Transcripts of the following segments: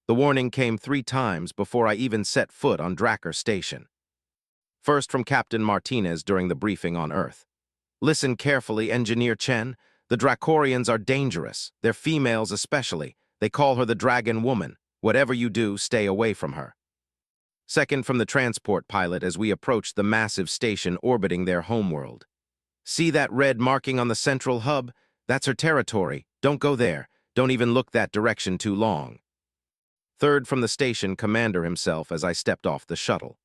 The warning came 3 times before I even set foot on Drakkar Station. First from Captain Martinez during the briefing on Earth. Listen carefully, Engineer Chen. The Drakkorians are dangerous, their females especially. They call her the Dragon Woman. Whatever you do, stay away from her. Second from the transport pilot as we approach the massive station orbiting their homeworld. See that red marking on the central hub? That's her territory. Don't go there. Don't even look that direction too long. Third from the station commander himself as I stepped off the shuttle.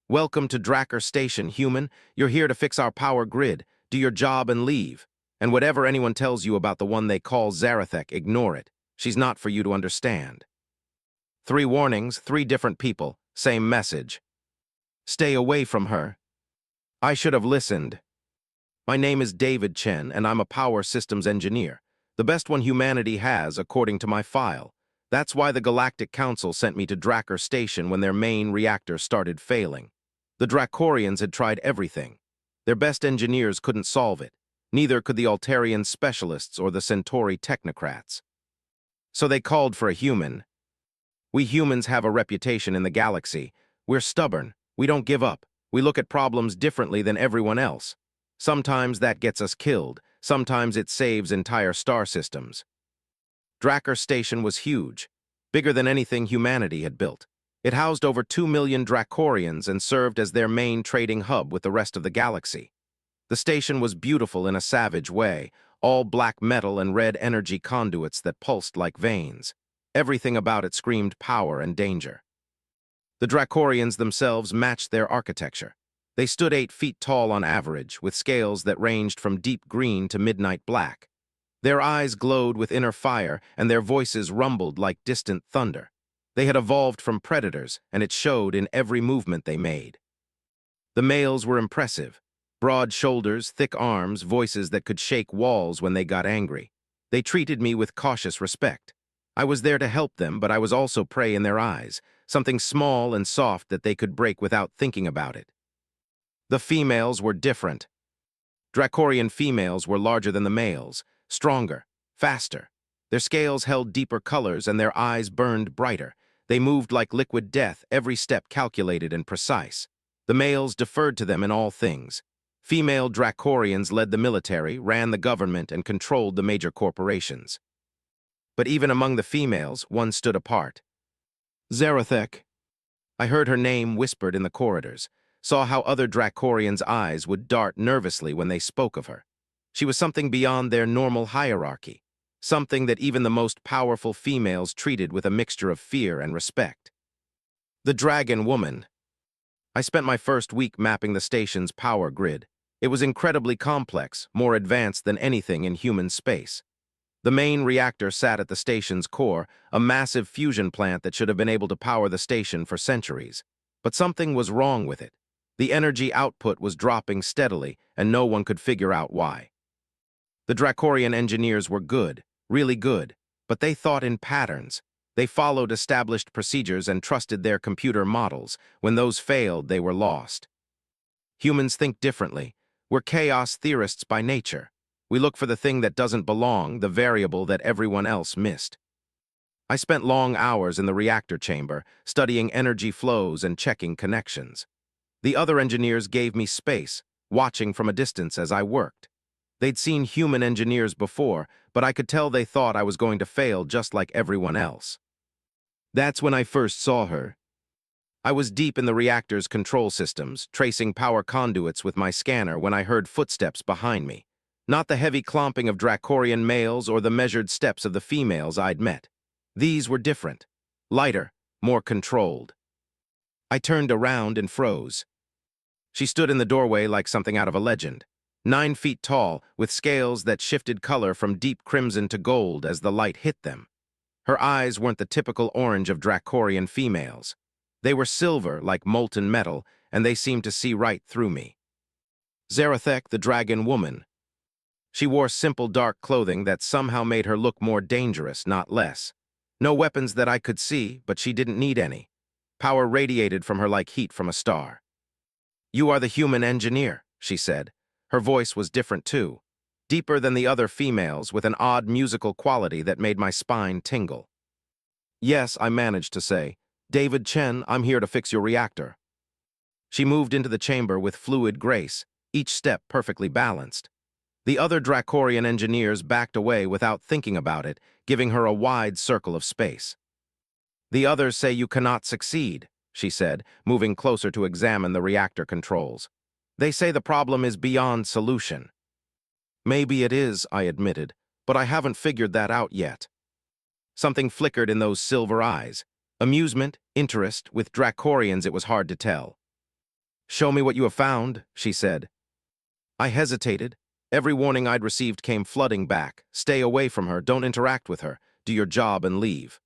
Welcome to Drakkar Station, human. You're here to fix our power grid. Do your job and leave. And whatever anyone tells you about the one they call Zarathek, ignore it. She's not for you to understand. 3 warnings, 3 different people, same message. Stay away from her. I should have listened. My name is David Chen, and I'm a power systems engineer. The best one humanity has, according to my file. That's why the Galactic Council sent me to Drakkar Station when their main reactor started failing. The Drakkorians had tried everything. Their best engineers couldn't solve it. Neither could the Altarian specialists or the Centauri technocrats. So they called for a human. We humans have a reputation in the galaxy. We're stubborn. We don't give up. We look at problems differently than everyone else. Sometimes that gets us killed. Sometimes it saves entire star systems. Drakkar Station was huge, bigger than anything humanity had built. It housed over 2 million Drakkorians and served as their main trading hub with the rest of the galaxy. The station was beautiful in a savage way, all black metal and red energy conduits that pulsed like veins. Everything about it screamed power and danger. The Drakkorians themselves matched their architecture. They stood 8 feet tall on average, with scales that ranged from deep green to midnight black. Their eyes glowed with inner fire, and their voices rumbled like distant thunder. They had evolved from predators, and it showed in every movement they made. The males were impressive. Broad shoulders, thick arms, voices that could shake walls when they got angry. They treated me with cautious respect. I was there to help them, but I was also prey in their eyes, something small and soft that they could break without thinking about it. The females were different. Drakkorian females were larger than the males, stronger, faster. Their scales held deeper colors and their eyes burned brighter. They moved like liquid death, every step calculated and precise. The males deferred to them in all things. Female Drakkorians led the military, ran the government, and controlled the major corporations. But even among the females, one stood apart. Zarathek. I heard her name whispered in the corridors, saw how other Drakkorians' eyes would dart nervously when they spoke of her. She was something beyond their normal hierarchy, something that even the most powerful females treated with a mixture of fear and respect. The Dragon Woman. I spent my first week mapping the station's power grid. It was incredibly complex, more advanced than anything in human space. The main reactor sat at the station's core, a massive fusion plant that should have been able to power the station for centuries. But something was wrong with it. The energy output was dropping steadily, and no one could figure out why. The Drakkorian engineers were good, really good, but they thought in patterns. They followed established procedures and trusted their computer models. When those failed, they were lost. Humans think differently. We're chaos theorists by nature. We look for the thing that doesn't belong, the variable that everyone else missed. I spent long hours in the reactor chamber, studying energy flows and checking connections. The other engineers gave me space, watching from a distance as I worked. They'd seen human engineers before, but I could tell they thought I was going to fail just like everyone else. That's when I first saw her. I was deep in the reactor's control systems, tracing power conduits with my scanner when I heard footsteps behind me. Not the heavy clomping of Drakkorian males or the measured steps of the females I'd met. These were different, lighter, more controlled. I turned around and froze. She stood in the doorway like something out of a legend. 9 feet tall, with scales that shifted color from deep crimson to gold as the light hit them. Her eyes weren't the typical orange of Drakkorian females. They were silver, like molten metal, and they seemed to see right through me. Zarathek, the Dragon Woman. She wore simple dark clothing that somehow made her look more dangerous, not less. No weapons that I could see, but she didn't need any. Power radiated from her like heat from a star. "You are the human engineer," she said. Her voice was different too, deeper than the other females with an odd musical quality that made my spine tingle. Yes, I managed to say. David Chen, I'm here to fix your reactor. She moved into the chamber with fluid grace, each step perfectly balanced. The other Dracorian engineers backed away without thinking about it, giving her a wide circle of space. The others say you cannot succeed, she said, moving closer to examine the reactor controls. They say the problem is beyond solution. Maybe it is, I admitted, but I haven't figured that out yet. Something flickered in those silver eyes. Amusement, interest, with Dracorians it was hard to tell. Show me what you have found, she said. I hesitated. Every warning I'd received came flooding back. Stay away from her, don't interact with her, do your job and leave.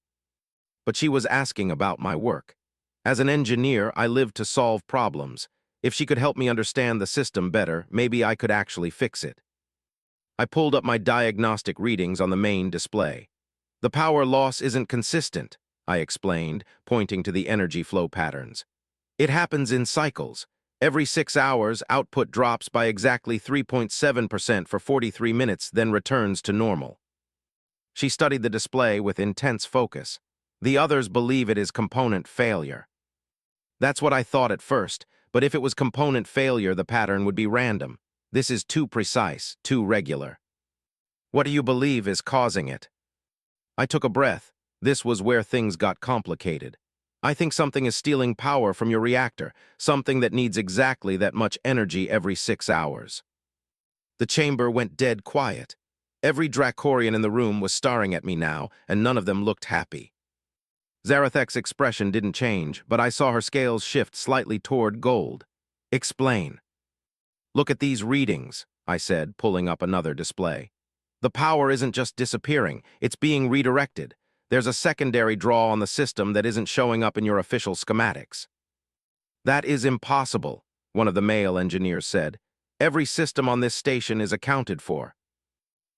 But she was asking about my work. As an engineer, I lived to solve problems. If she could help me understand the system better, maybe I could actually fix it. I pulled up my diagnostic readings on the main display. The power loss isn't consistent, I explained, pointing to the energy flow patterns. It happens in cycles. Every 6 hours, output drops by exactly 3.7% for 43 minutes, then returns to normal. She studied the display with intense focus. The others believe it is component failure. That's what I thought at first, but if it was component failure, the pattern would be random. This is too precise, too regular. What do you believe is causing it? I took a breath. This was where things got complicated. I think something is stealing power from your reactor, something that needs exactly that much energy every 6 hours. The chamber went dead quiet. Every Dracorian in the room was staring at me now, and none of them looked happy. Zarathek's expression didn't change, but I saw her scales shift slightly toward gold. Explain. Look at these readings, I said, pulling up another display. The power isn't just disappearing, it's being redirected. There's a secondary draw on the system that isn't showing up in your official schematics. That is impossible, one of the male engineers said. Every system on this station is accounted for.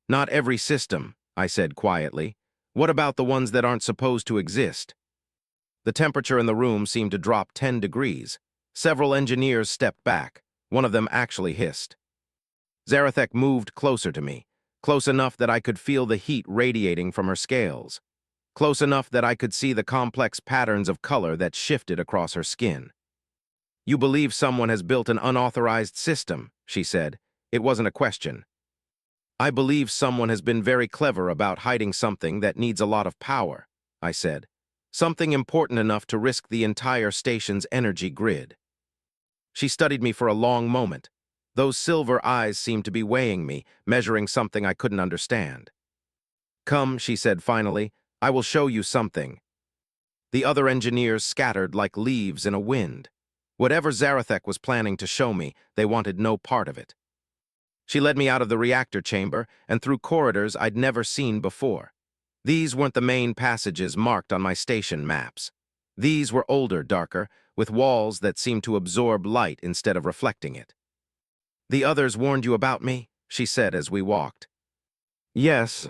Not every system, I said quietly. What about the ones that aren't supposed to exist? The temperature in the room seemed to drop 10 degrees. Several engineers stepped back. One of them actually hissed. Zarathek moved closer to me, close enough that I could feel the heat radiating from her scales, close enough that I could see the complex patterns of color that shifted across her skin. You believe someone has built an unauthorized system, she said. It wasn't a question. I believe someone has been very clever about hiding something that needs a lot of power, I said. Something important enough to risk the entire station's energy grid. She studied me for a long moment. Those silver eyes seemed to be weighing me, measuring something I couldn't understand. Come, she said finally, I will show you something. The other engineers scattered like leaves in a wind. Whatever Zarathek was planning to show me, they wanted no part of it. She led me out of the reactor chamber and through corridors I'd never seen before. These weren't the main passages marked on my station maps. These were older, darker, with walls that seemed to absorb light instead of reflecting it. The others warned you about me, she said as we walked. Yes.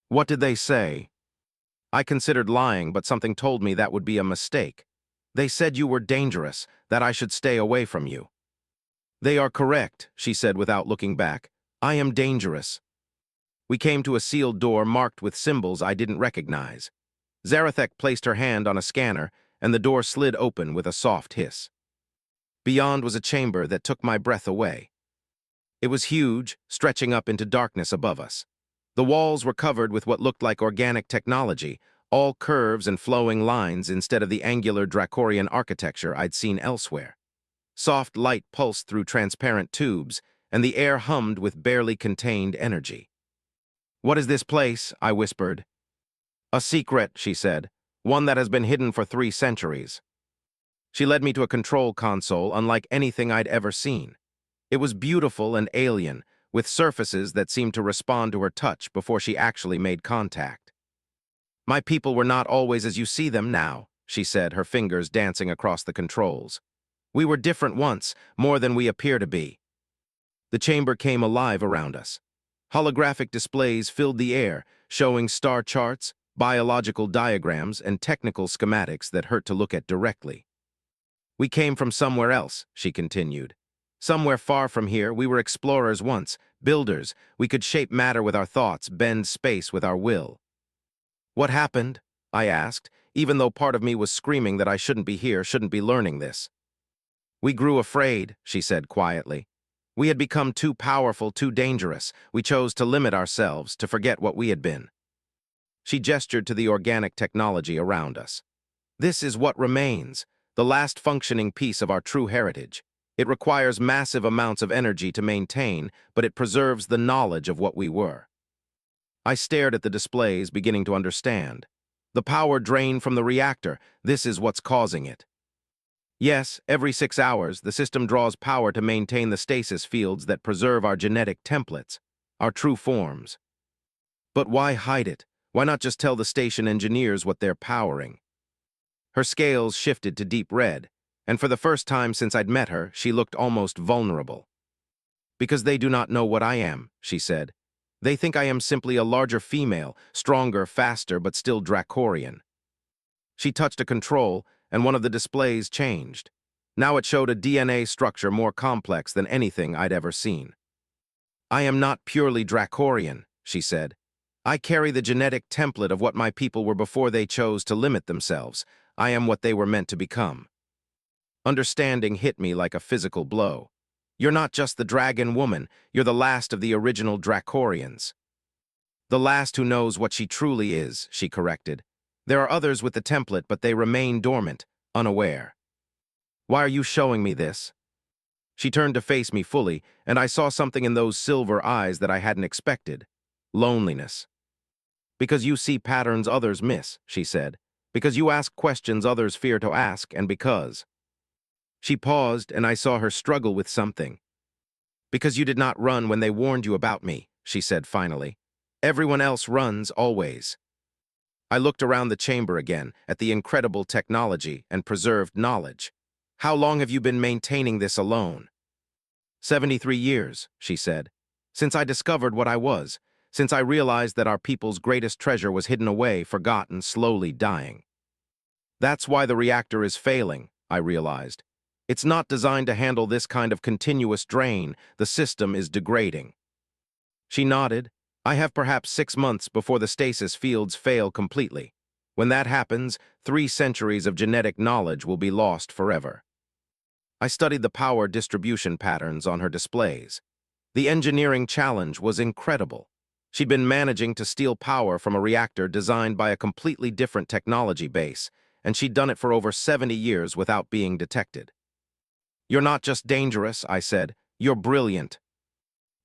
What did they say? I considered lying, but something told me that would be a mistake. They said you were dangerous, that I should stay away from you. They are correct, she said without looking back. I am dangerous. We came to a sealed door marked with symbols I didn't recognize. Zarathek placed her hand on a scanner, and the door slid open with a soft hiss. Beyond was a chamber that took my breath away. It was huge, stretching up into darkness above us. The walls were covered with what looked like organic technology, all curves and flowing lines instead of the angular Dracorian architecture I'd seen elsewhere. Soft light pulsed through transparent tubes, and the air hummed with barely contained energy. What is this place? I whispered. A secret, she said, one that has been hidden for 3 centuries. She led me to a control console unlike anything I'd ever seen. It was beautiful and alien, with surfaces that seemed to respond to her touch before she actually made contact. My people were not always as you see them now, she said, her fingers dancing across the controls. We were different once, more than we appear to be. The chamber came alive around us. Holographic displays filled the air, showing star charts, biological diagrams, and technical schematics that hurt to look at directly. We came from somewhere else, she continued. Somewhere far from here, we were explorers once, builders. We could shape matter with our thoughts, bend space with our will. What happened? I asked, even though part of me was screaming that I shouldn't be here, shouldn't be learning this. We grew afraid, she said quietly. We had become too powerful, too dangerous. We chose to limit ourselves, to forget what we had been. She gestured to the organic technology around us. This is what remains, the last functioning piece of our true heritage. It requires massive amounts of energy to maintain, but it preserves the knowledge of what we were. I stared at the displays, beginning to understand. The power drain from the reactor, this is what's causing it. Yes, every 6 hours, the system draws power to maintain the stasis fields that preserve our genetic templates, our true forms. But why hide it? Why not just tell the station engineers what they're powering? Her scales shifted to deep red, and for the first time since I'd met her, she looked almost vulnerable. Because they do not know what I am, she said. They think I am simply a larger female, stronger, faster, but still Dracorian. She touched a control, and one of the displays changed. Now it showed a DNA structure more complex than anything I'd ever seen. I am not purely Dracorian, she said. I carry the genetic template of what my people were before they chose to limit themselves. I am what they were meant to become. Understanding hit me like a physical blow. You're not just the dragon woman, you're the last of the original Dracorians. The last who knows what she truly is, she corrected. There are others with the template, but they remain dormant, unaware. Why are you showing me this? She turned to face me fully, and I saw something in those silver eyes that I hadn't expected. Loneliness. Because you see patterns others miss, she said. Because you ask questions others fear to ask, and because. She paused, and I saw her struggle with something. Because you did not run when they warned you about me, she said finally. Everyone else runs, always. I looked around the chamber again, at the incredible technology and preserved knowledge. How long have you been maintaining this alone? 73 years, she said. Since I discovered what I was, since I realized that our people's greatest treasure was hidden away, forgotten, slowly dying. That's why the reactor is failing, I realized. It's not designed to handle this kind of continuous drain. The system is degrading. She nodded. I have perhaps 6 months before the stasis fields fail completely. When that happens, 3 centuries of genetic knowledge will be lost forever. I studied the power distribution patterns on her displays. The engineering challenge was incredible. She'd been managing to steal power from a reactor designed by a completely different technology base, and she'd done it for over 70 years without being detected. You're not just dangerous, I said. You're brilliant.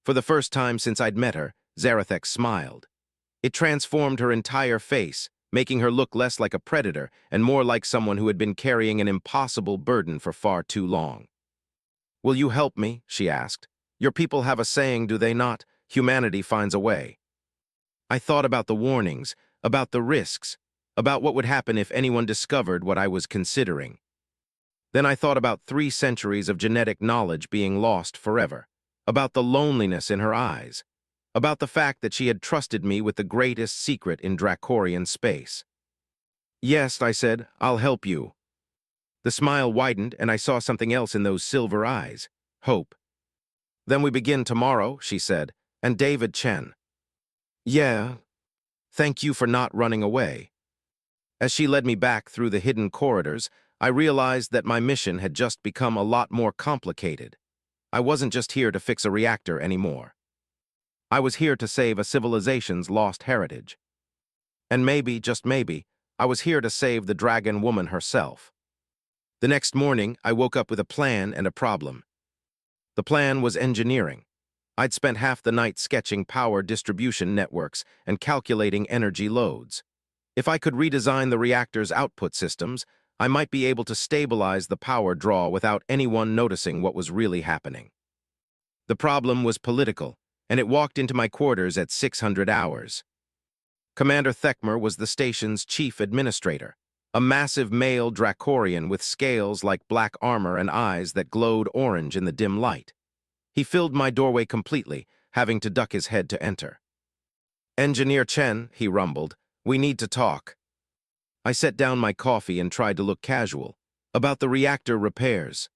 For the first time since I'd met her, Zarathek smiled. It transformed her entire face, making her look less like a predator and more like someone who had been carrying an impossible burden for far too long. Will you help me? She asked. Your people have a saying, do they not? Humanity finds a way. I thought about the warnings, about the risks, about what would happen if anyone discovered what I was considering. Then I thought about 3 centuries of genetic knowledge being lost forever, about the loneliness in her eyes, about the fact that she had trusted me with the greatest secret in Dracorian space. Yes, I said, I'll help you. The smile widened, and I saw something else in those silver eyes, hope. Then we begin tomorrow, she said, and David Chen. Yeah, thank you for not running away. As she led me back through the hidden corridors, I realized that my mission had just become a lot more complicated. I wasn't just here to fix a reactor anymore. I was here to save a civilization's lost heritage. And maybe, just maybe, I was here to save the dragon woman herself. The next morning, I woke up with a plan and a problem. The plan was engineering. I'd spent half the night sketching power distribution networks and calculating energy loads. If I could redesign the reactor's output systems, I might be able to stabilize the power draw without anyone noticing what was really happening. The problem was political, and it walked into my quarters at 600 hours. Commander Thekmer was the station's chief administrator, a massive male Dracorian with scales like black armor and eyes that glowed orange in the dim light. He filled my doorway completely, having to duck his head to enter. Engineer Chen, he rumbled, we need to talk. I set down my coffee and tried to look casual. About the reactor repairs.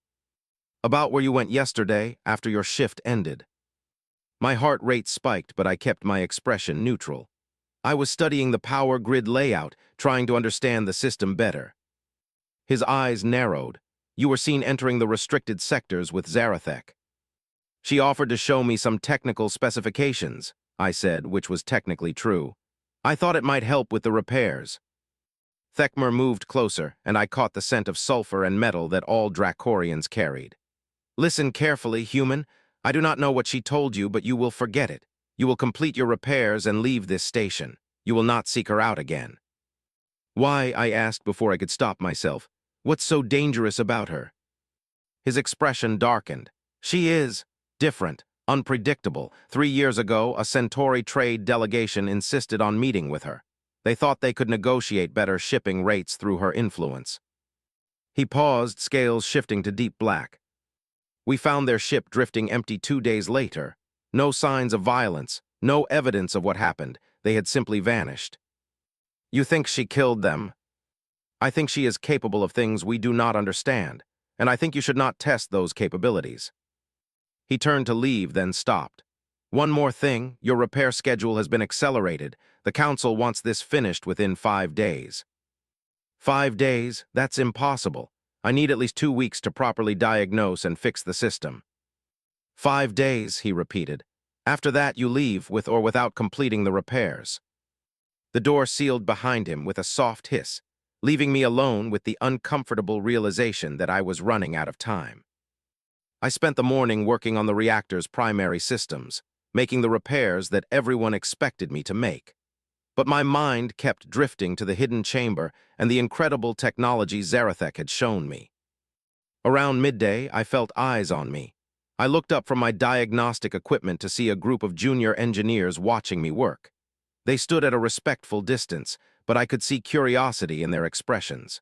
About where you went yesterday after your shift ended. My heart rate spiked, but I kept my expression neutral. I was studying the power grid layout, trying to understand the system better. His eyes narrowed. You were seen entering the restricted sectors with Zarathek. She offered to show me some technical specifications, I said, which was technically true. I thought it might help with the repairs. Thekmer moved closer, and I caught the scent of sulfur and metal that all Dracorians carried. Listen carefully, human. I do not know what she told you, but you will forget it. You will complete your repairs and leave this station. You will not seek her out again. Why, I asked before I could stop myself. What's so dangerous about her? His expression darkened. She is different, unpredictable. 3 years ago, a Centauri trade delegation insisted on meeting with her. They thought they could negotiate better shipping rates through her influence. He paused, scales shifting to deep black. We found their ship drifting empty 2 days later. No signs of violence, no evidence of what happened. They had simply vanished. You think she killed them? I think she is capable of things we do not understand, and I think you should not test those capabilities. He turned to leave, then stopped. One more thing, your repair schedule has been accelerated. The Council wants this finished within 5 days. 5 days? That's impossible. I need at least 2 weeks to properly diagnose and fix the system. 5 days, he repeated. After that, you leave, with or without completing the repairs. The door sealed behind him with a soft hiss, leaving me alone with the uncomfortable realization that I was running out of time. I spent the morning working on the reactor's primary systems, making the repairs that everyone expected me to make. But my mind kept drifting to the hidden chamber and the incredible technology Zarathek had shown me. Around midday, I felt eyes on me. I looked up from my diagnostic equipment to see a group of junior engineers watching me work. They stood at a respectful distance, but I could see curiosity in their expressions.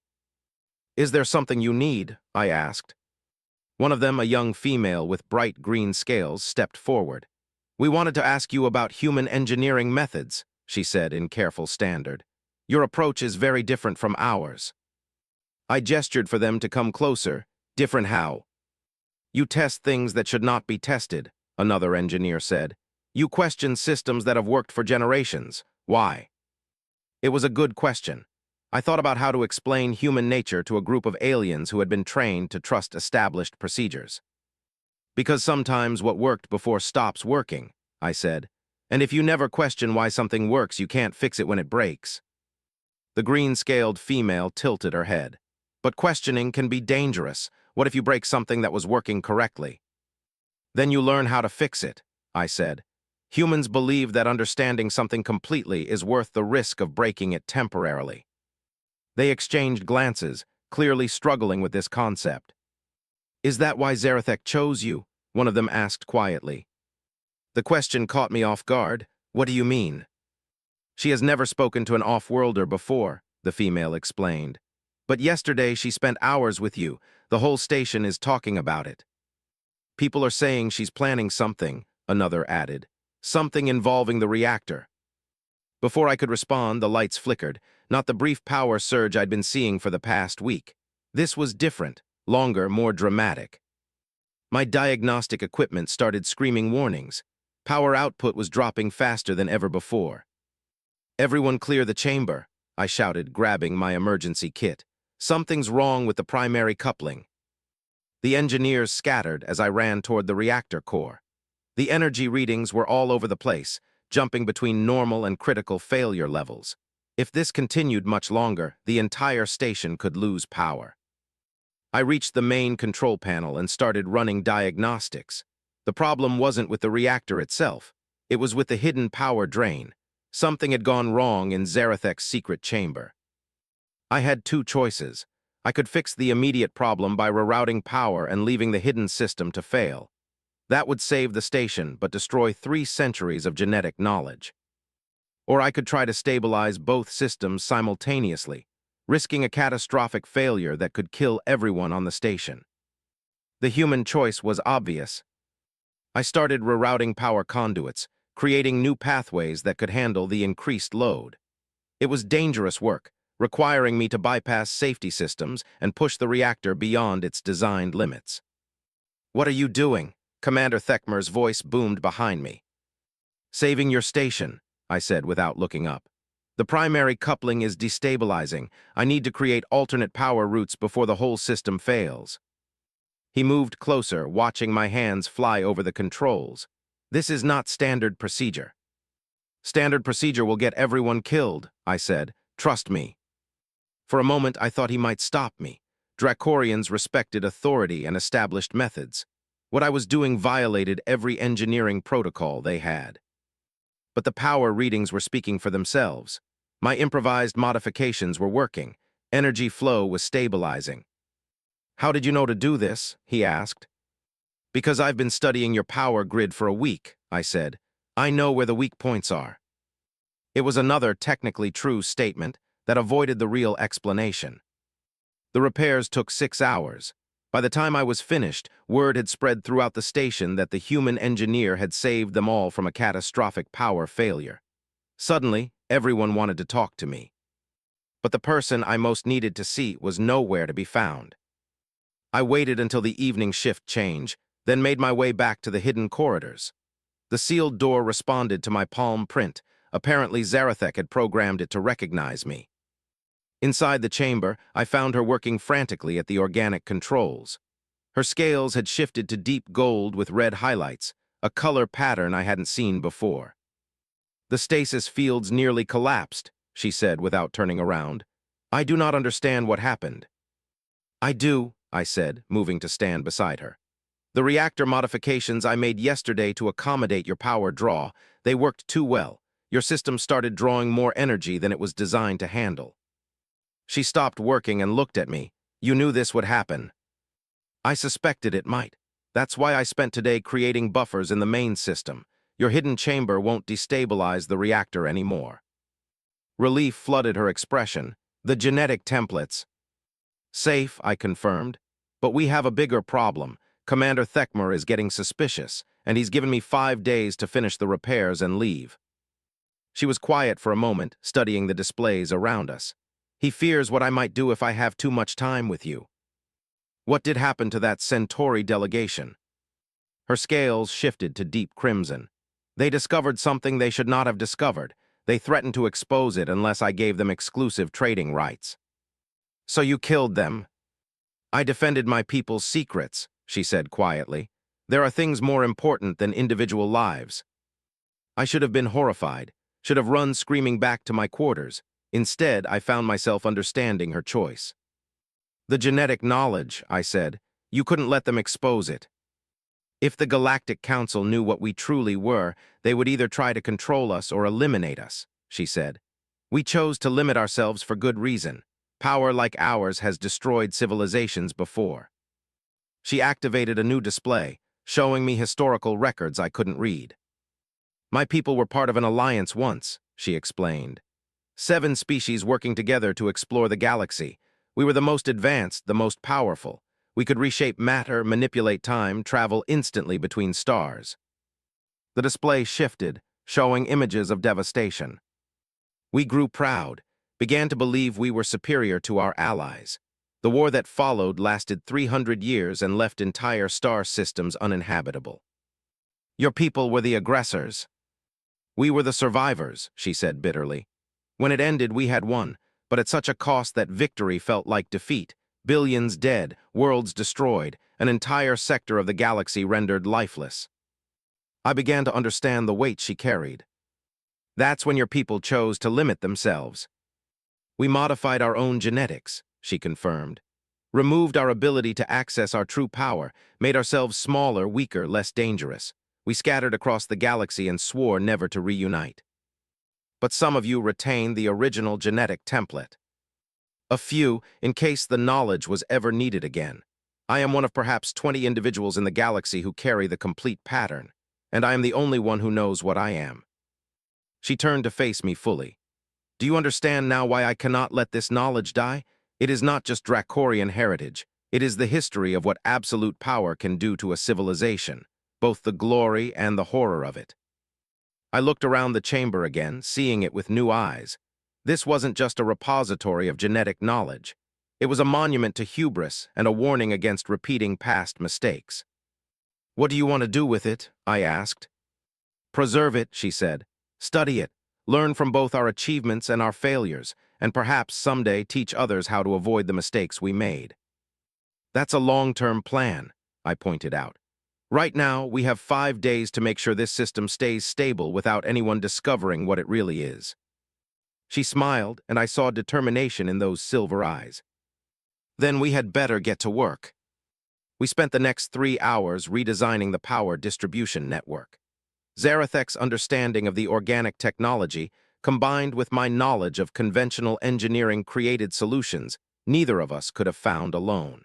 Is there something you need? I asked. One of them, a young female with bright green scales, stepped forward. We wanted to ask you about human engineering methods, she said in careful standard. Your approach is very different from ours. I gestured for them to come closer. Different how? You test things that should not be tested, another engineer said. You question systems that have worked for generations. Why? It was a good question. I thought about how to explain human nature to a group of aliens who had been trained to trust established procedures. Because sometimes what worked before stops working, I said. And if you never question why something works, you can't fix it when it breaks. The green-scaled female tilted her head. But questioning can be dangerous. What if you break something that was working correctly? Then you learn how to fix it, I said. Humans believe that understanding something completely is worth the risk of breaking it temporarily. They exchanged glances, clearly struggling with this concept. Is that why Zarathek chose you? One of them asked quietly. The question caught me off guard. What do you mean? She has never spoken to an off-worlder before, the female explained. But yesterday she spent hours with you. The whole station is talking about it. People are saying she's planning something, another added. Something involving the reactor. Before I could respond, the lights flickered, not the brief power surge I'd been seeing for the past week. This was different, longer, more dramatic. My diagnostic equipment started screaming warnings. Power output was dropping faster than ever before. Everyone clear the chamber, I shouted, grabbing my emergency kit. Something's wrong with the primary coupling. The engineers scattered as I ran toward the reactor core. The energy readings were all over the place, jumping between normal and critical failure levels. If this continued much longer, the entire station could lose power. I reached the main control panel and started running diagnostics. The problem wasn't with the reactor itself. It was with the hidden power drain. Something had gone wrong in Zarathek's secret chamber. I had 2 choices. I could fix the immediate problem by rerouting power and leaving the hidden system to fail. That would save the station, but destroy 3 centuries of genetic knowledge. Or I could try to stabilize both systems simultaneously, risking a catastrophic failure that could kill everyone on the station. The human choice was obvious. I started rerouting power conduits, creating new pathways that could handle the increased load. It was dangerous work, requiring me to bypass safety systems and push the reactor beyond its designed limits. What are you doing? Commander Thekmer's voice boomed behind me. Saving your station, I said without looking up. The primary coupling is destabilizing. I need to create alternate power routes before the whole system fails. He moved closer, watching my hands fly over the controls. This is not standard procedure. Standard procedure will get everyone killed, I said. Trust me. For a moment, I thought he might stop me. Dracorians respected authority and established methods. What I was doing violated every engineering protocol they had. But the power readings were speaking for themselves. My improvised modifications were working. Energy flow was stabilizing. "How did you know to do this?" he asked. "Because I've been studying your power grid for a week," I said. "I know where the weak points are." It was another technically true statement that avoided the real explanation. The repairs took 6 hours. By the time I was finished, word had spread throughout the station that the human engineer had saved them all from a catastrophic power failure. Suddenly, everyone wanted to talk to me. But the person I most needed to see was nowhere to be found. I waited until the evening shift change, then made my way back to the hidden corridors. The sealed door responded to my palm print. Apparently, Zarathek had programmed it to recognize me. Inside the chamber, I found her working frantically at the organic controls. Her scales had shifted to deep gold with red highlights, a color pattern I hadn't seen before. "The stasis fields nearly collapsed," she said without turning around. "I do not understand what happened." "I do," I said, moving to stand beside her. "The reactor modifications I made yesterday to accommodate your power draw, they worked too well. Your system started drawing more energy than it was designed to handle." She stopped working and looked at me. "You knew this would happen." "I suspected it might. That's why I spent today creating buffers in the main system. Your hidden chamber won't destabilize the reactor anymore." Relief flooded her expression. "The genetic templates." "Safe," I confirmed. "But we have a bigger problem. Commander Thekmer is getting suspicious, and he's given me 5 days to finish the repairs and leave." She was quiet for a moment, studying the displays around us. "He fears what I might do if I have too much time with you." "What did happen to that Centauri delegation?" Her scales shifted to deep crimson. "They discovered something they should not have discovered. They threatened to expose it unless I gave them exclusive trading rights." "So you killed them?" "I defended my people's secrets," she said quietly. "There are things more important than individual lives." I should have been horrified, should have run screaming back to my quarters. Instead, I found myself understanding her choice. "The genetic knowledge," I said. "You couldn't let them expose it. If the Galactic Council knew what we truly were, they would either try to control us or eliminate us," she said. "We chose to limit ourselves for good reason. Power like ours has destroyed civilizations before." She activated a new display, showing me historical records I couldn't read. "My people were part of an alliance once," she explained. 7 species working together to explore the galaxy. We were the most advanced, the most powerful. We could reshape matter, manipulate time, travel instantly between stars. The display shifted, showing images of devastation. We grew proud, began to believe we were superior to our allies. The war that followed lasted 300 years and left entire star systems uninhabitable. "Your people were the aggressors." "We were the survivors," she said bitterly. "When it ended, we had won, but at such a cost that victory felt like defeat. Billions dead, worlds destroyed, an entire sector of the galaxy rendered lifeless." I began to understand the weight she carried. "That's when your people chose to limit themselves." "We modified our own genetics," she confirmed. "Removed our ability to access our true power, made ourselves smaller, weaker, less dangerous. We scattered across the galaxy and swore never to reunite. But some of you retained the original genetic template. A few, in case the knowledge was ever needed again. I am one of perhaps 20 individuals in the galaxy who carry the complete pattern, and I am the only one who knows what I am." She turned to face me fully. "Do you understand now why I cannot let this knowledge die? It is not just Dracorian heritage. It is the history of what absolute power can do to a civilization, both the glory and the horror of it." I looked around the chamber again, seeing it with new eyes. This wasn't just a repository of genetic knowledge. It was a monument to hubris and a warning against repeating past mistakes. "What do you want to do with it?" I asked. "Preserve it," she said. "Study it. learn from both our achievements and our failures, and perhaps someday teach others how to avoid the mistakes we made. That's a long-term plan, I pointed out. Right now, we have 5 days to make sure this system stays stable without anyone discovering what it really is. She smiled, and I saw determination in those silver eyes. Then we had better get to work. We spent the next 3 hours redesigning the power distribution network. Zarathek's understanding of the organic technology, combined with my knowledge of conventional engineering created solutions, neither of us could have found alone.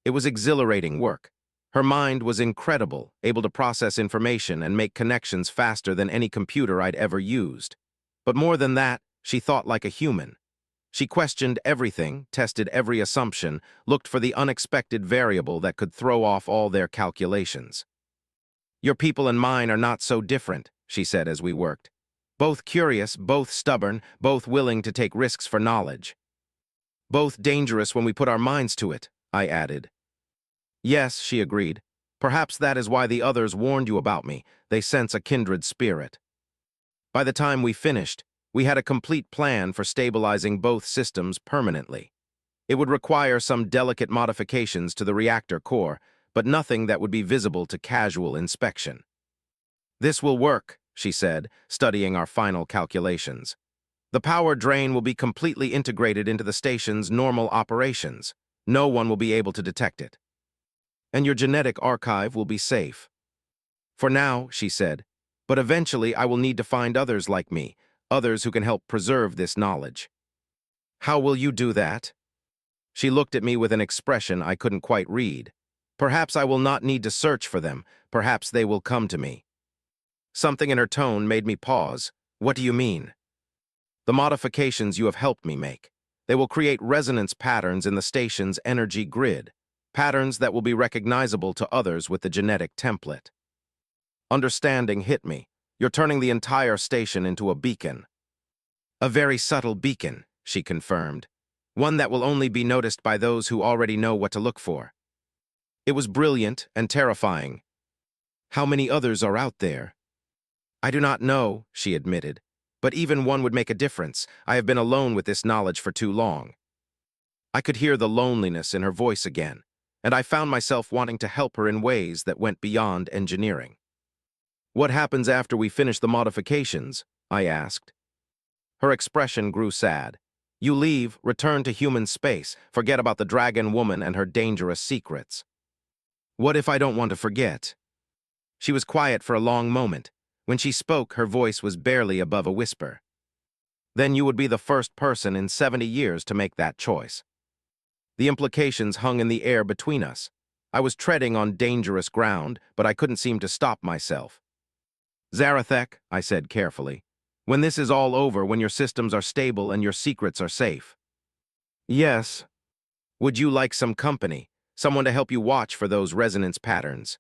It was exhilarating work. Her mind was incredible, able to process information and make connections faster than any computer I'd ever used. But more than that, she thought like a human. She questioned everything, tested every assumption, looked for the unexpected variable that could throw off all their calculations. "Your people and mine are not so different," she said as we worked. "Both curious, both stubborn, both willing to take risks for knowledge. Both dangerous when we put our minds to it," I added. "Yes," she agreed. "Perhaps that is why the others warned you about me. They sense a kindred spirit." By the time we finished, we had a complete plan for stabilizing both systems permanently. It would require some delicate modifications to the reactor core, but nothing that would be visible to casual inspection. "This will work," she said, studying our final calculations. "The power drain will be completely integrated into the station's normal operations. No one will be able to detect it. And your genetic archive will be safe. For now," she said, "but eventually I will need to find others like me, others who can help preserve this knowledge." "How will you do that?" She looked at me with an expression I couldn't quite read. "Perhaps I will not need to search for them. Perhaps they will come to me." Something in her tone made me pause. "What do you mean?" "The modifications you have helped me make. They will create resonance patterns in the station's energy grid, patterns that will be recognizable to others with the genetic template." Understanding hit me. "You're turning the entire station into a beacon." "A very subtle beacon," she confirmed. "One that will only be noticed by those who already know what to look for." It was brilliant and terrifying. "How many others are out there?" "I do not know," she admitted. "But even one would make a difference. I have been alone with this knowledge for too long." I could hear the loneliness in her voice again, and I found myself wanting to help her in ways that went beyond engineering. "What happens after we finish the modifications?" I asked. Her expression grew sad. "You leave, return to human space, forget about the dragon woman and her dangerous secrets." "What if I don't want to forget?" She was quiet for a long moment. When she spoke, her voice was barely above a whisper. "Then you would be the first person in 70 years to make that choice." The implications hung in the air between us. I was treading on dangerous ground, but I couldn't seem to stop myself. "Zarathek," I said carefully, "when this is all over, when your systems are stable and your secrets are safe." "Yes." "Would you like some company? Someone to help you watch for those resonance patterns?"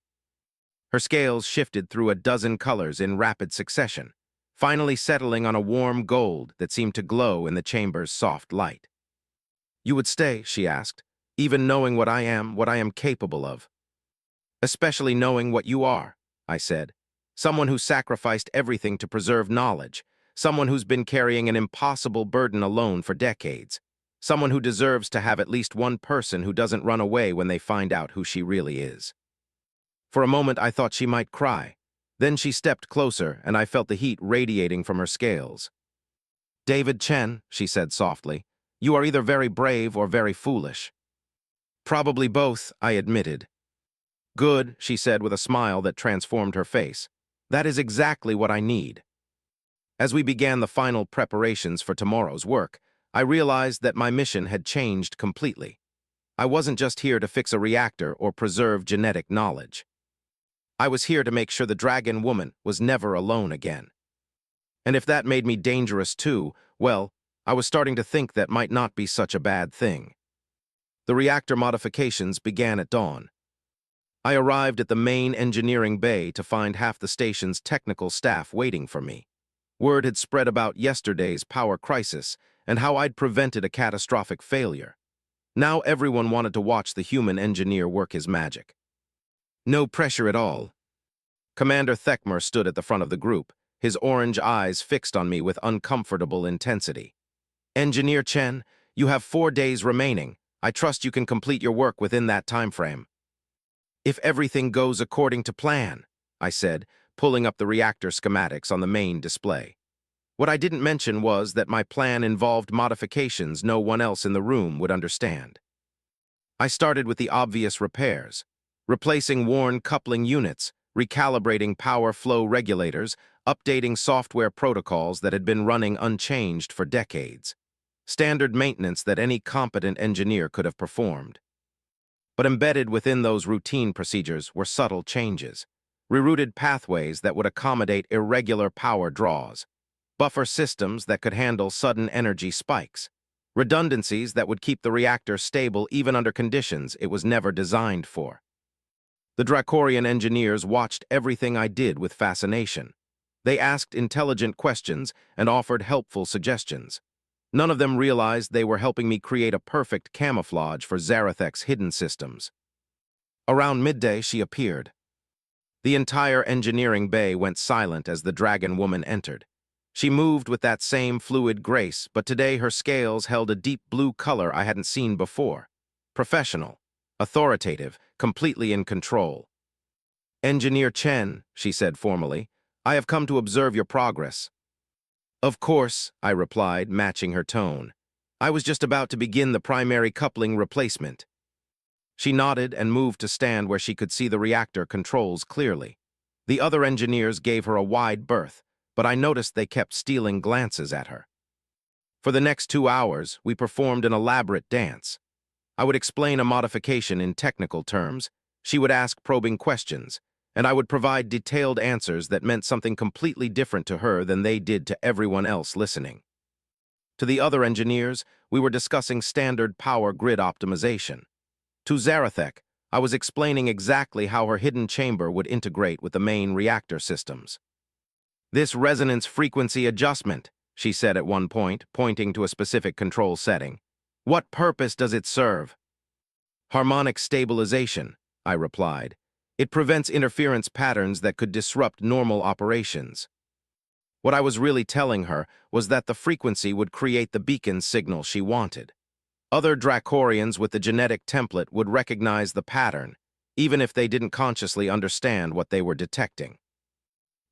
Her scales shifted through a dozen colors in rapid succession, finally settling on a warm gold that seemed to glow in the chamber's soft light. "You would stay," she asked, "even knowing what I am capable of?" "Especially knowing what you are," I said. "Someone who sacrificed everything to preserve knowledge, someone who's been carrying an impossible burden alone for decades, someone who deserves to have at least one person who doesn't run away when they find out who she really is." For a moment, I thought she might cry. Then she stepped closer, and I felt the heat radiating from her scales. "David Chen," she said softly, "you are either very brave or very foolish." "Probably both," I admitted. "Good," she said with a smile that transformed her face. "That is exactly what I need." As we began the final preparations for tomorrow's work, I realized that my mission had changed completely. I wasn't just here to fix a reactor or preserve genetic knowledge. I was here to make sure the dragon woman was never alone again. And if that made me dangerous too, well, I was starting to think that might not be such a bad thing. The reactor modifications began at dawn. I arrived at the main engineering bay to find half the station's technical staff waiting for me. Word had spread about yesterday's power crisis and how I'd prevented a catastrophic failure. Now everyone wanted to watch the human engineer work his magic. "No pressure at all." Commander Thekmer stood at the front of the group. his orange eyes fixed on me with uncomfortable intensity. Engineer Chen, you have 4 days remaining. I trust you can complete your work within that time frame. If everything goes according to plan, I said, pulling up the reactor schematics on the main display. What I didn't mention was that my plan involved modifications no one else in the room would understand. I started with the obvious repairs, replacing worn coupling units, recalibrating power flow regulators, updating software protocols that had been running unchanged for decades. Standard maintenance that any competent engineer could have performed. But embedded within those routine procedures were subtle changes, rerouted pathways that would accommodate irregular power draws, buffer systems that could handle sudden energy spikes, redundancies that would keep the reactor stable even under conditions it was never designed for. The Dracorian engineers watched everything I did with fascination. They asked intelligent questions and offered helpful suggestions. None of them realized they were helping me create a perfect camouflage for Zarathek's hidden systems. Around midday, she appeared. The entire engineering bay went silent as the dragon woman entered. She moved with that same fluid grace, but today her scales held a deep blue color I hadn't seen before. Professional, authoritative, completely in control. "Engineer Chen," she said formally, "I have come to observe your progress." "Of course," I replied, matching her tone. "I was just about to begin the primary coupling replacement." She nodded and moved to stand where she could see the reactor controls clearly. The other engineers gave her a wide berth, but I noticed they kept stealing glances at her. For the next 2 hours, we performed an elaborate dance. I would explain a modification in technical terms, she would ask probing questions, and I would provide detailed answers that meant something completely different to her than they did to everyone else listening. To the other engineers, we were discussing standard power grid optimization. To Zarathek, I was explaining exactly how her hidden chamber would integrate with the main reactor systems. "This resonance frequency adjustment," she said at one point, pointing to a specific control setting. "What purpose does it serve?" "Harmonic stabilization," I replied. "It prevents interference patterns that could disrupt normal operations." What I was really telling her was that the frequency would create the beacon signal she wanted. Other Dracorians with the genetic template would recognize the pattern, even if they didn't consciously understand what they were detecting.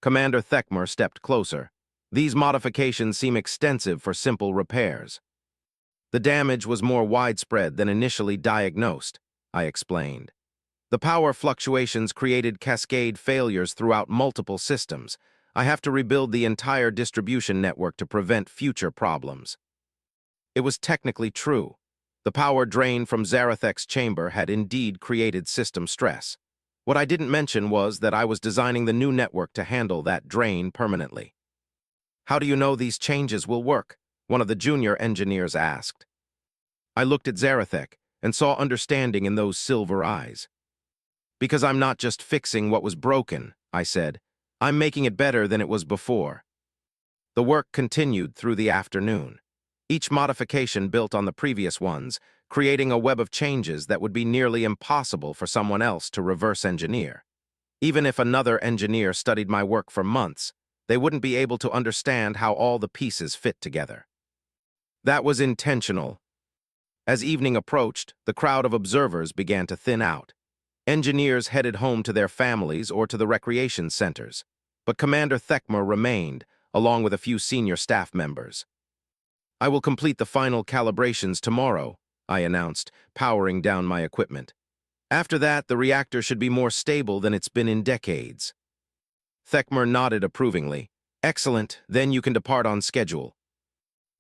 Commander Thekmer stepped closer. "These modifications seem extensive for simple repairs." "The damage was more widespread than initially diagnosed," I explained. "The power fluctuations created cascade failures throughout multiple systems. I have to rebuild the entire distribution network to prevent future problems." It was technically true. The power drain from Zarathek's chamber had indeed created system stress. What I didn't mention was that I was designing the new network to handle that drain permanently. "How do you know these changes will work?" one of the junior engineers asked. I looked at Zarathek and saw understanding in those silver eyes. "Because I'm not just fixing what was broken," I said. "I'm making it better than it was before." The work continued through the afternoon. Each modification built on the previous ones, creating a web of changes that would be nearly impossible for someone else to reverse engineer. Even if another engineer studied my work for months, they wouldn't be able to understand how all the pieces fit together. That was intentional. As evening approached, the crowd of observers began to thin out. Engineers headed home to their families or to the recreation centers, but Commander Thekmer remained, along with a few senior staff members. "I will complete the final calibrations tomorrow," I announced, powering down my equipment. "After that, the reactor should be more stable than it's been in decades." Thekmer nodded approvingly. "Excellent, then you can depart on schedule."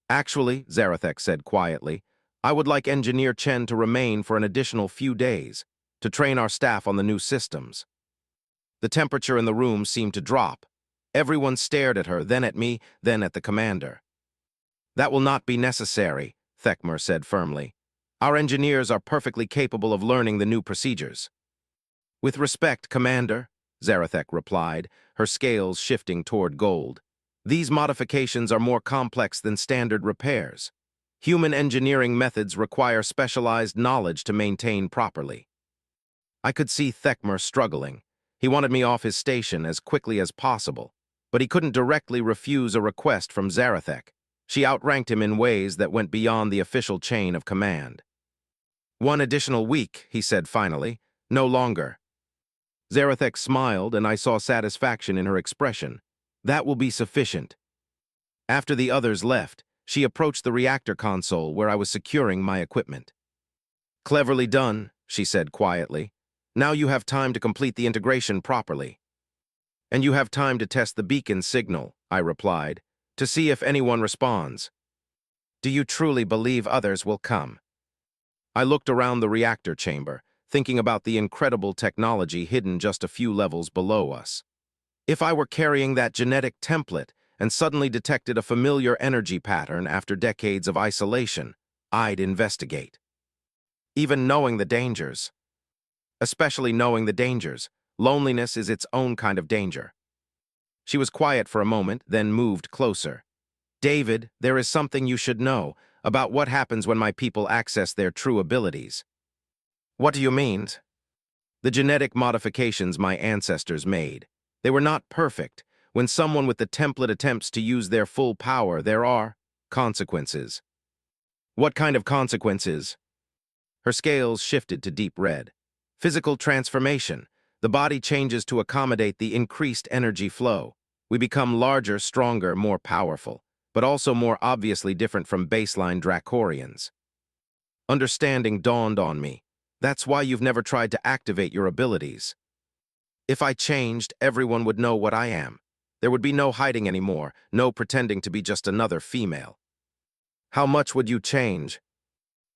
"Actually," Zarathek said quietly, "I would like Engineer Chen to remain for an additional few days, to train our staff on the new systems." The temperature in the room seemed to drop. Everyone stared at her, then at me, then at the commander. "That will not be necessary," Thekmer said firmly. "Our engineers are perfectly capable of learning the new procedures." "With respect, Commander," Zarathek replied, her scales shifting toward gold. "These modifications are more complex than standard repairs. Human engineering methods require specialized knowledge to maintain properly." I could see Thekmer struggling. He wanted me off his station as quickly as possible, but he couldn't directly refuse a request from Zarathek. She outranked him in ways that went beyond the official chain of command. "One additional week," he said finally. "No longer." Zarathek smiled, and I saw satisfaction in her expression. "That will be sufficient." After the others left, she approached the reactor console where I was securing my equipment. "Cleverly done," she said quietly. "Now you have time to complete the integration properly." "And you have time to test the beacon signal," I replied, "to see if anyone responds." "Do you truly believe others will come?" I looked around the reactor chamber, thinking about the incredible technology hidden just a few levels below us. If I were carrying that genetic template and suddenly detected a familiar energy pattern after decades of isolation, I'd investigate. Even knowing the dangers. Especially knowing the dangers. Loneliness is its own kind of danger. She was quiet for a moment, then moved closer. "David, there is something you should know about what happens when my people access their true abilities." "What do you mean?" "The genetic modifications my ancestors made. They were not perfect. When someone with the template attempts to use their full power, there are consequences." "What kind of consequences?" Her scales shifted to deep red. "Physical transformation. The body changes to accommodate the increased energy flow. We become larger, stronger, more powerful, but also more obviously different from baseline Dracorians." Understanding dawned on me. That's why you've never tried to activate your abilities. If I changed, everyone would know what I am. There would be no hiding anymore, no pretending to be just another female. "How much would you change?"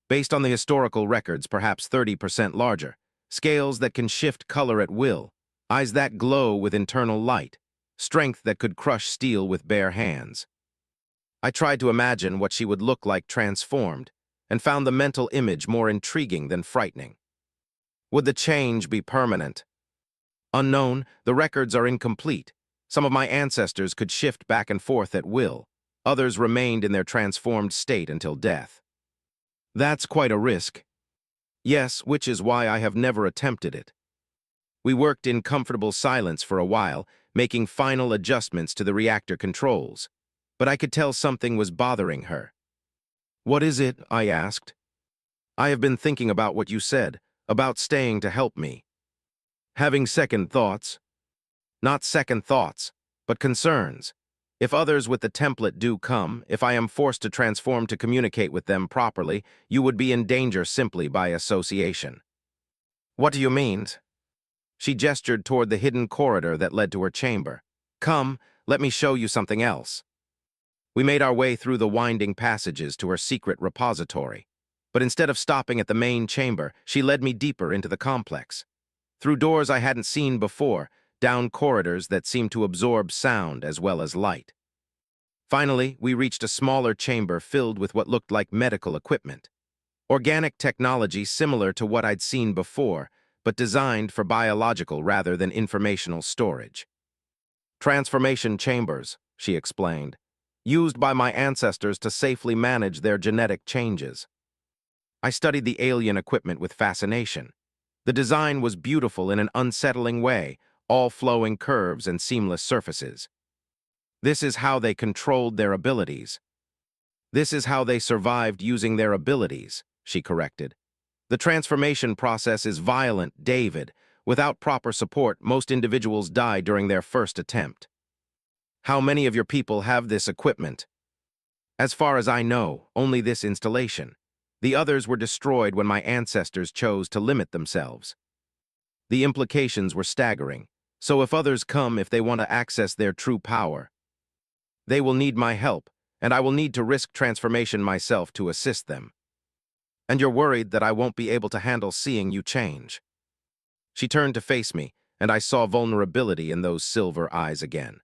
"Based on the historical records, perhaps 30% larger. Scales that can shift color at will. Eyes that glow with internal light. Strength that could crush steel with bare hands." I tried to imagine what she would look like transformed, and found the mental image more intriguing than frightening. "Would the change be permanent?" "Unknown. The records are incomplete. Some of my ancestors could shift back and forth at will. Others remained in their transformed state until death." "That's quite a risk." "Yes, which is why I have never attempted it." We worked in comfortable silence for a while, making final adjustments to the reactor controls. But I could tell something was bothering her. "What is it?" I asked. "I have been thinking about what you said, about staying to help me." "Having second thoughts?" "Not second thoughts, but concerns. If others with the template do come, if I am forced to transform to communicate with them properly, you would be in danger simply by association." "What do you mean?" She gestured toward the hidden corridor that led to her chamber. "Come, let me show you something else." We made our way through the winding passages to her secret repository. But instead of stopping at the main chamber, she led me deeper into the complex. Through doors I hadn't seen before, down corridors that seemed to absorb sound as well as light. Finally, we reached a smaller chamber filled with what looked like medical equipment. Organic technology similar to what I'd seen before, but designed for biological rather than informational storage. "Transformation chambers," she explained, "used by my ancestors to safely manage their genetic changes." I studied the alien equipment with fascination. The design was beautiful in an unsettling way, all flowing curves and seamless surfaces. "This is how they controlled their abilities." "This is how they survived using their abilities," she corrected. "The transformation process is violent, David. Without proper support, most individuals die during their first attempt." "How many of your people have this equipment?" "As far as I know, only this installation. The others were destroyed when my ancestors chose to limit themselves." The implications were staggering. So if others come, if they want to access their true power, they will need my help, and I will need to risk transformation myself to assist them. "And you're worried that I won't be able to handle seeing you change." She turned to face me, and I saw vulnerability in those silver eyes again.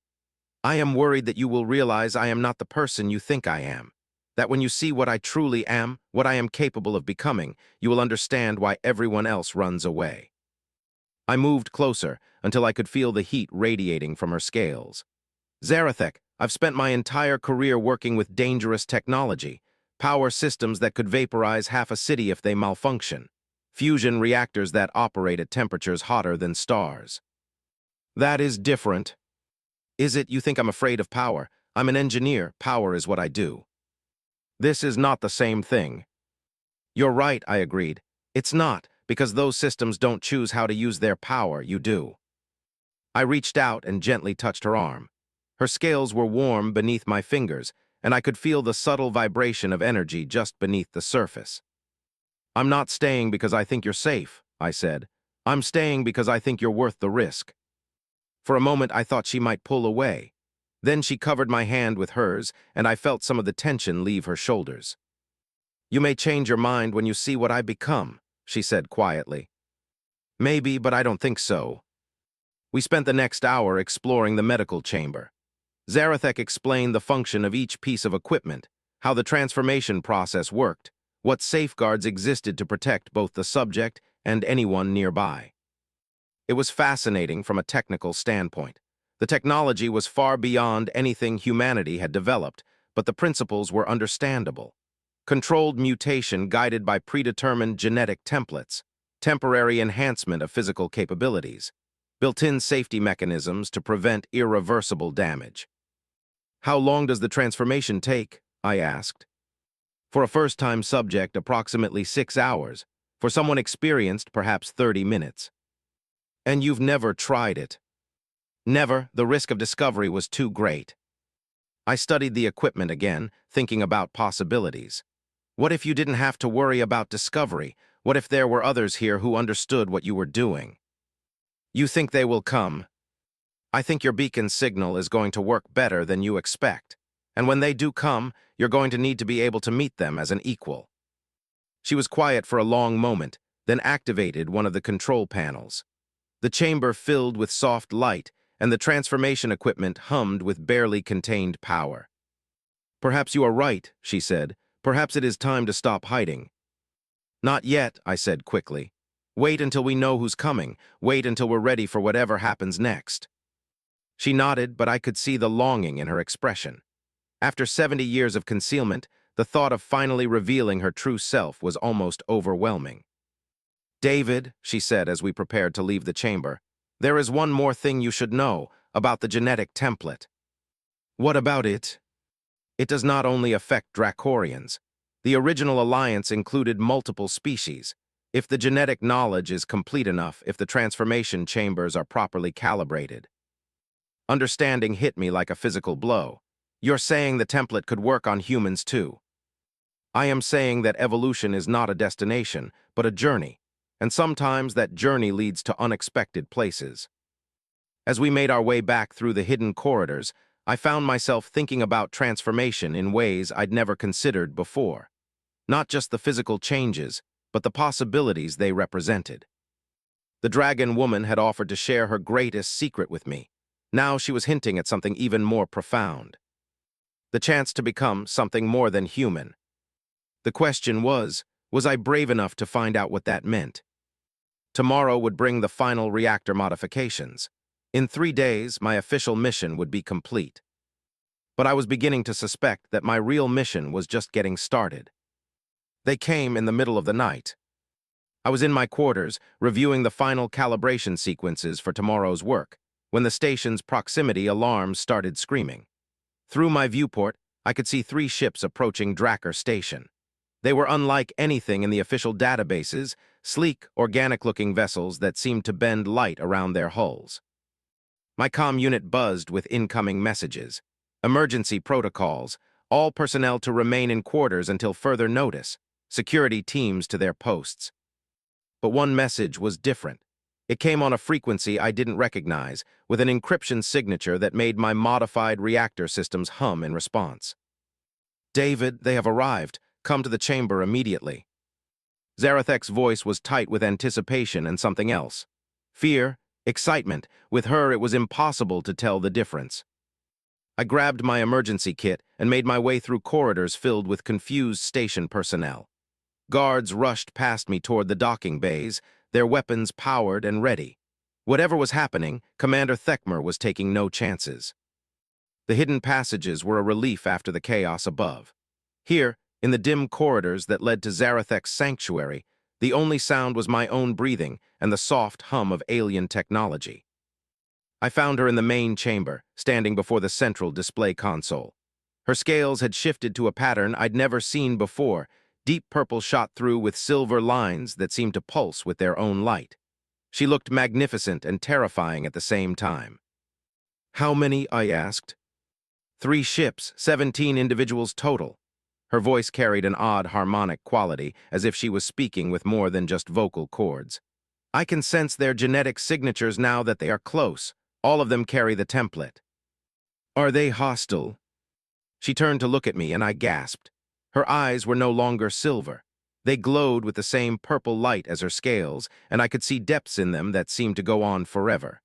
"I am worried that you will realize I am not the person you think I am. That when you see what I truly am, what I am capable of becoming, you will understand why everyone else runs away." I moved closer until I could feel the heat radiating from her scales. "Zarathek, I've spent my entire career working with dangerous technology, power systems that could vaporize half a city if they malfunction, fusion reactors that operate at temperatures hotter than stars." "That is different." Is it you think I'm afraid of power? I'm an engineer. Power is what I do. This is not the same thing. You're right, I agreed. It's not, because those systems don't choose how to use their power, you do. I reached out and gently touched her arm. Her scales were warm beneath my fingers, and I could feel the subtle vibration of energy just beneath the surface. I'm not staying because I think you're safe, I said. I'm staying because I think you're worth the risk. For a moment, I thought she might pull away. Then she covered my hand with hers, and I felt some of the tension leave her shoulders. You may change your mind when you see what I become, she said quietly. Maybe, but I don't think so. We spent the next hour exploring the medical chamber. Zarathek explained the function of each piece of equipment, how the transformation process worked, what safeguards existed to protect both the subject and anyone nearby. It was fascinating from a technical standpoint. The technology was far beyond anything humanity had developed, but the principles were understandable. Controlled mutation guided by predetermined genetic templates, temporary enhancement of physical capabilities, built-in safety mechanisms to prevent irreversible damage. How long does the transformation take? I asked. For a first-time subject, approximately 6 hours. For someone experienced, perhaps 30 minutes. And you've never tried it? Never. The risk of discovery was too great. I studied the equipment again, thinking about possibilities. What if you didn't have to worry about discovery? What if there were others here who understood what you were doing? You think they will come? I think your beacon signal is going to work better than you expect. And when they do come, you're going to need to be able to meet them as an equal. She was quiet for a long moment, then activated one of the control panels. The chamber filled with soft light, and the transformation equipment hummed with barely contained power. Perhaps you are right, she said. Perhaps it is time to stop hiding. Not yet, I said quickly. Wait until we know who's coming. Wait until we're ready for whatever happens next. She nodded, but I could see the longing in her expression. After 70 years of concealment, the thought of finally revealing her true self was almost overwhelming. David, she said as we prepared to leave the chamber, there is one more thing you should know about the genetic template. What about it? It does not only affect Dracorians. The original alliance included multiple species. If the genetic knowledge is complete enough, if the transformation chambers are properly calibrated. Understanding hit me like a physical blow. You're saying the template could work on humans too. I am saying that evolution is not a destination, but a journey, and sometimes that journey leads to unexpected places. As we made our way back through the hidden corridors, I found myself thinking about transformation in ways I'd never considered before. Not just the physical changes, but the possibilities they represented. The dragon woman had offered to share her greatest secret with me. Now she was hinting at something even more profound. The chance to become something more than human. The question was I brave enough to find out what that meant? Tomorrow would bring the final reactor modifications. In 3 days, my official mission would be complete. But I was beginning to suspect that my real mission was just getting started. They came in the middle of the night. I was in my quarters, reviewing the final calibration sequences for tomorrow's work, when the station's proximity alarms started screaming. Through my viewport, I could see 3 ships approaching Drakkar Station. They were unlike anything in the official databases, sleek, organic-looking vessels that seemed to bend light around their hulls. My comm unit buzzed with incoming messages. Emergency protocols, all personnel to remain in quarters until further notice, security teams to their posts. But one message was different. It came on a frequency I didn't recognize, with an encryption signature that made my modified reactor systems hum in response. David, they have arrived. Come to the chamber immediately. Zarathek's voice was tight with anticipation and something else. Fear, excitement. With her, it was impossible to tell the difference. I grabbed my emergency kit and made my way through corridors filled with confused station personnel. Guards rushed past me toward the docking bays, their weapons powered and ready. Whatever was happening, Commander Thekmer was taking no chances. The hidden passages were a relief after the chaos above. Here, in the dim corridors that led to Zarathek's sanctuary, the only sound was my own breathing and the soft hum of alien technology. I found her in the main chamber, standing before the central display console. Her scales had shifted to a pattern I'd never seen before, deep purple shot through with silver lines that seemed to pulse with their own light. She looked magnificent and terrifying at the same time. "How many?" I asked. "3 ships, 17 individuals total." Her voice carried an odd harmonic quality, as if she was speaking with more than just vocal cords. "I can sense their genetic signatures now that they are close. All of them carry the template." "Are they hostile?" She turned to look at me, and I gasped. Her eyes were no longer silver. They glowed with the same purple light as her scales, and I could see depths in them that seemed to go on forever.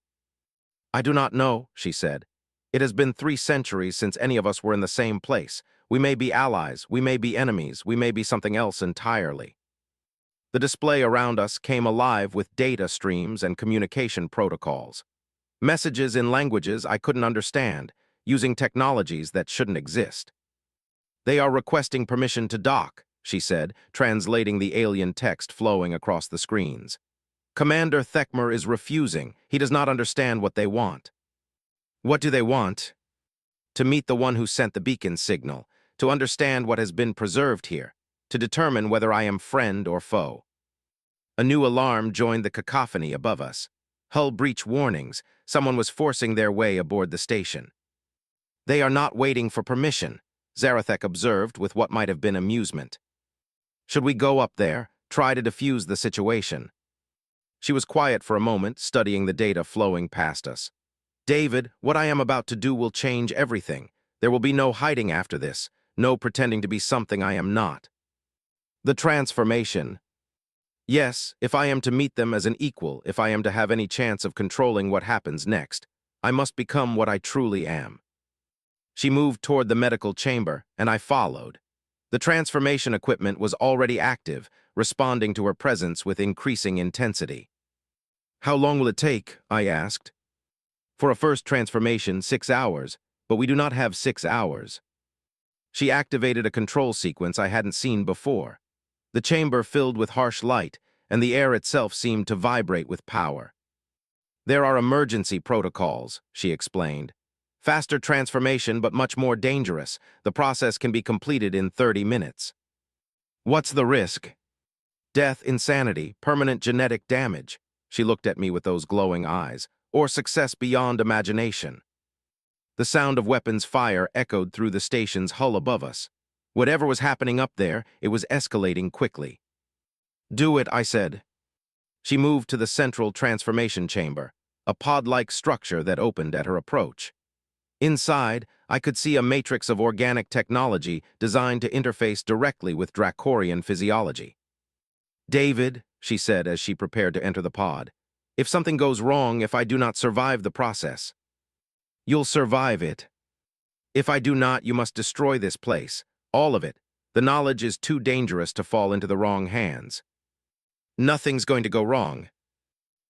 "I do not know," she said. "It has been 3 centuries since any of us were in the same place. We may be allies, we may be enemies, we may be something else entirely." The display around us came alive with data streams and communication protocols. Messages in languages I couldn't understand, using technologies that shouldn't exist. "They are requesting permission to dock," she said, translating the alien text flowing across the screens. "Commander Thekmer is refusing. He does not understand what they want." "What do they want?" "To meet the one who sent the beacon signal, to understand what has been preserved here, to determine whether I am friend or foe." A new alarm joined the cacophony above us. Hull breach warnings. Someone was forcing their way aboard the station. "They are not waiting for permission," Zarathek observed with what might have been amusement. "Should we go up there, try to defuse the situation?" She was quiet for a moment, studying the data flowing past us. "David, what I am about to do will change everything. There will be no hiding after this, no pretending to be something I am not." "The transformation." "Yes, if I am to meet them as an equal, if I am to have any chance of controlling what happens next, I must become what I truly am." She moved toward the medical chamber, and I followed. The transformation equipment was already active, responding to her presence with increasing intensity. "How long will it take?" I asked. "For a first transformation, 6 hours, but we do not have 6 hours." She activated a control sequence I hadn't seen before. The chamber filled with harsh light, and the air itself seemed to vibrate with power. "There are emergency protocols," she explained. "Faster transformation, but much more dangerous. The process can be completed in 30 minutes. "What's the risk?" "Death, insanity, permanent genetic damage." She looked at me with those glowing eyes. "Or success beyond imagination." The sound of weapons fire echoed through the station's hull above us. Whatever was happening up there, it was escalating quickly. "Do it," I said. She moved to the central transformation chamber, a pod-like structure that opened at her approach. Inside, I could see a matrix of organic technology designed to interface directly with Dracorian physiology. "David," she said as she prepared to enter the pod, "if something goes wrong, if I do not survive the process." "You'll survive it." "If I do not, you must destroy this place. All of it. The knowledge is too dangerous to fall into the wrong hands." "Nothing's going to go wrong."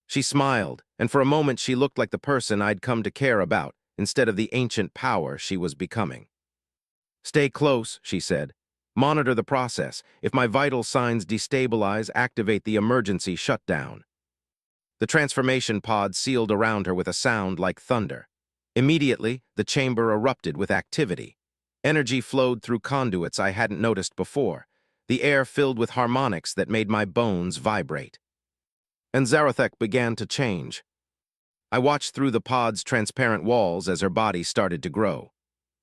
She smiled, and for a moment she looked like the person I'd come to care about, instead of the ancient power she was becoming. "Stay close," she said. "Monitor the process. If my vital signs destabilize, activate the emergency shutdown." The transformation pod sealed around her with a sound like thunder. Immediately, the chamber erupted with activity. Energy flowed through conduits I hadn't noticed before. The air filled with harmonics that made my bones vibrate. And Zarathek began to change. I watched through the pod's transparent walls as her body started to grow.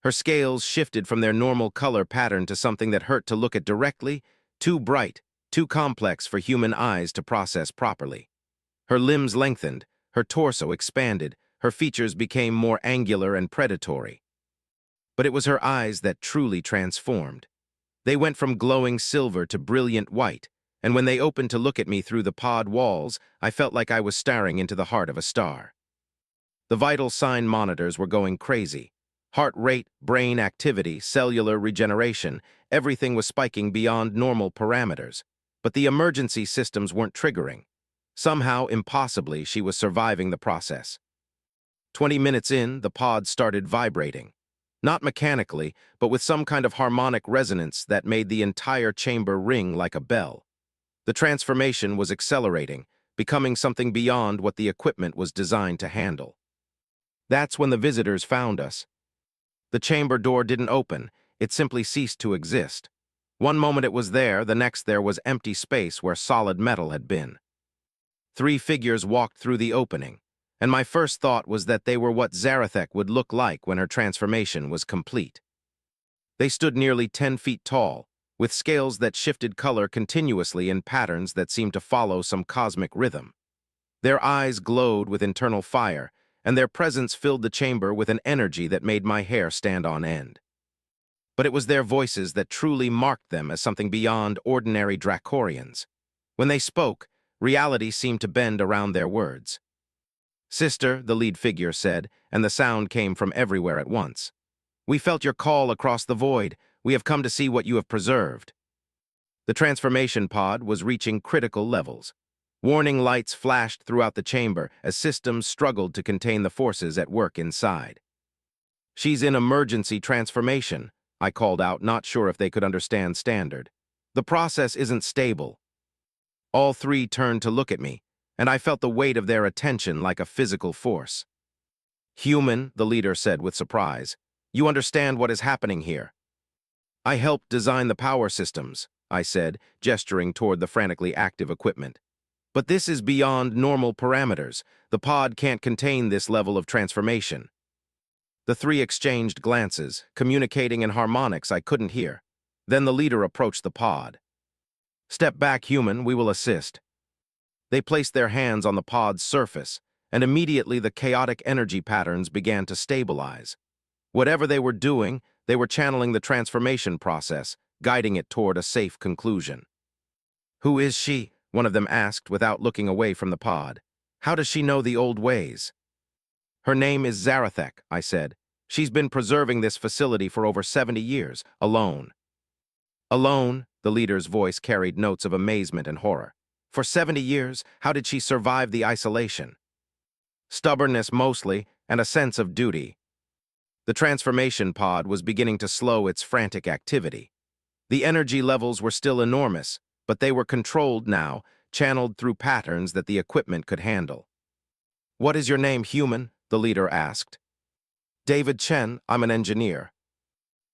Her scales shifted from their normal color pattern to something that hurt to look at directly, too bright, too complex for human eyes to process properly. Her limbs lengthened, her torso expanded, her features became more angular and predatory. But it was her eyes that truly transformed. They went from glowing silver to brilliant white, and when they opened to look at me through the pod walls, I felt like I was staring into the heart of a star. The vital sign monitors were going crazy. Heart rate, brain activity, cellular regeneration, everything was spiking beyond normal parameters. But the emergency systems weren't triggering. Somehow, impossibly, she was surviving the process. 20 minutes in, the pod started vibrating. Not mechanically, but with some kind of harmonic resonance that made the entire chamber ring like a bell. The transformation was accelerating, becoming something beyond what the equipment was designed to handle. That's when the visitors found us. The chamber door didn't open, it simply ceased to exist. One moment it was there, the next there was empty space where solid metal had been. Three figures walked through the opening, and my first thought was that they were what Zarathek would look like when her transformation was complete. They stood nearly 10 feet tall, with scales that shifted color continuously in patterns that seemed to follow some cosmic rhythm. Their eyes glowed with internal fire, and their presence filled the chamber with an energy that made my hair stand on end. But it was their voices that truly marked them as something beyond ordinary Dracorians. When they spoke, reality seemed to bend around their words. "Sister," the lead figure said, and the sound came from everywhere at once. "We felt your call across the void. We have come to see what you have preserved." The transformation pod was reaching critical levels. Warning lights flashed throughout the chamber as systems struggled to contain the forces at work inside. "She's in emergency transformation," I called out, not sure if they could understand standard. "The process isn't stable." All three turned to look at me, and I felt the weight of their attention like a physical force. "Human," the leader said with surprise, "you understand what is happening here." "I helped design the power systems," I said, gesturing toward the frantically active equipment. "But this is beyond normal parameters. The pod can't contain this level of transformation." The three exchanged glances, communicating in harmonics I couldn't hear. Then the leader approached the pod. "Step back, human, we will assist." They placed their hands on the pod's surface, and immediately the chaotic energy patterns began to stabilize. Whatever they were doing, they were channeling the transformation process, guiding it toward a safe conclusion. "Who is she?" one of them asked without looking away from the pod. "How does she know the old ways?" "Her name is Zarathek," I said. "She's been preserving this facility for over 70 years, alone." "Alone?" The leader's voice carried notes of amazement and horror. "For 70 years, how did she survive the isolation?" "Stubbornness mostly, and a sense of duty." The transformation pod was beginning to slow its frantic activity. The energy levels were still enormous, but they were controlled now, channeled through patterns that the equipment could handle. "What is your name, human?" the leader asked. "David Chen, I'm an engineer."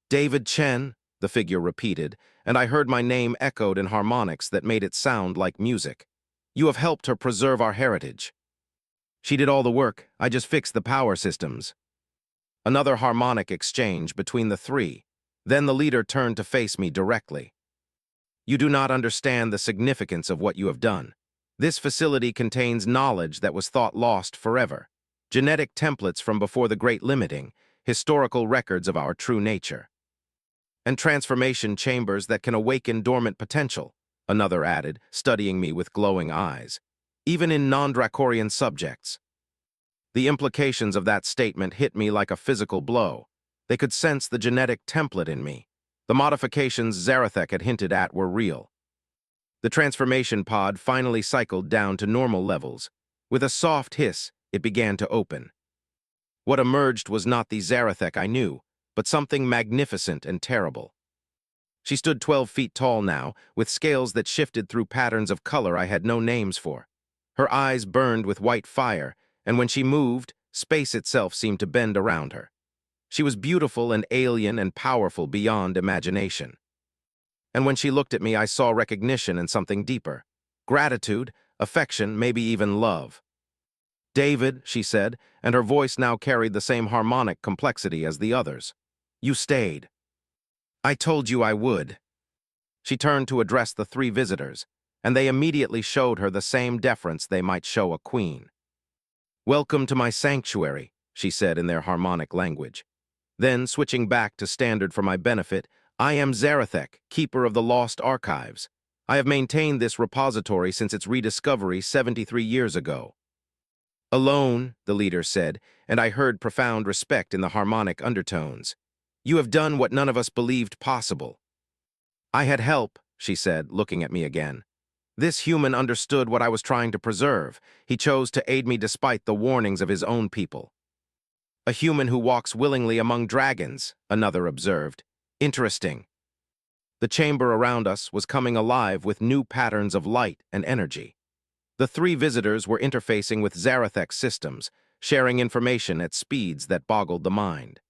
"David Chen," the figure repeated, and I heard my name echoed in harmonics that made it sound like music. "You have helped her preserve our heritage." "She did all the work, I just fixed the power systems." Another harmonic exchange between the three. Then the leader turned to face me directly. "You do not understand the significance of what you have done. This facility contains knowledge that was thought lost forever. Genetic templates from before the Great Limiting, historical records of our true nature. And transformation chambers that can awaken dormant potential," another added, studying me with glowing eyes. "Even in non-Dracorian subjects." The implications of that statement hit me like a physical blow. They could sense the genetic template in me. The modifications Zarathek had hinted at were real. The transformation pod finally cycled down to normal levels. With a soft hiss, it began to open. What emerged was not the Zarathek I knew, but something magnificent and terrible. She stood 12 feet tall now, with scales that shifted through patterns of color I had no names for. Her eyes burned with white fire, and when she moved, space itself seemed to bend around her. She was beautiful and alien and powerful beyond imagination. And when she looked at me, I saw recognition and something deeper. Gratitude, affection, maybe even love. "David," she said, and her voice now carried the same harmonic complexity as the others. "You stayed. I told you I would." She turned to address the three visitors, and they immediately showed her the same deference they might show a queen. "Welcome to my sanctuary," she said in their harmonic language. Then, switching back to standard for my benefit, "I am Zarathek, keeper of the lost archives. I have maintained this repository since its rediscovery 73 years ago." "Alone," the leader said, and I heard profound respect in the harmonic undertones. "You have done what none of us believed possible." "I had help," she said, looking at me again. "This human understood what I was trying to preserve. He chose to aid me despite the warnings of his own people." "A human who walks willingly among dragons," another observed. "Interesting." The chamber around us was coming alive with new patterns of light and energy. The three visitors were interfacing with Zarathek's systems, sharing information at speeds that boggled the mind.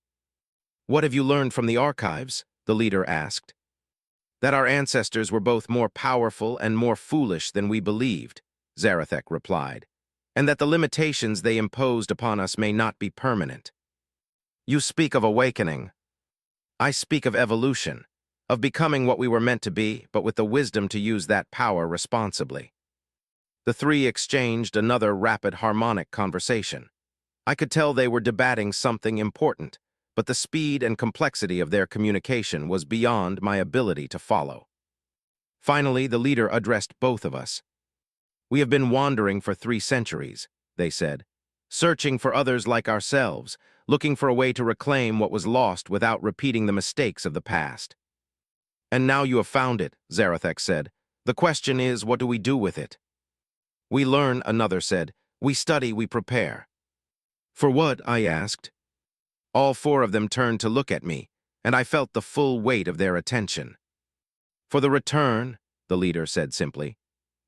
"What have you learned from the archives?" the leader asked. "That our ancestors were both more powerful and more foolish than we believed," Zarathek replied, "and that the limitations they imposed upon us may not be permanent." "You speak of awakening. I speak of evolution, of becoming what we were meant to be, but with the wisdom to use that power responsibly." The three exchanged another rapid harmonic conversation. I could tell they were debating something important, but the speed and complexity of their communication was beyond my ability to follow. Finally, the leader addressed both of us. "We have been wandering for 3 centuries," they said, "searching for others like ourselves, looking for a way to reclaim what was lost without repeating the mistakes of the past." "And now you have found it," Zarathek said. "The question is, what do we do with it?" "We learn," another said. "We study, we prepare." "For what?" I asked. All 4 of them turned to look at me, and I felt the full weight of their attention. "For the return," the leader said simply.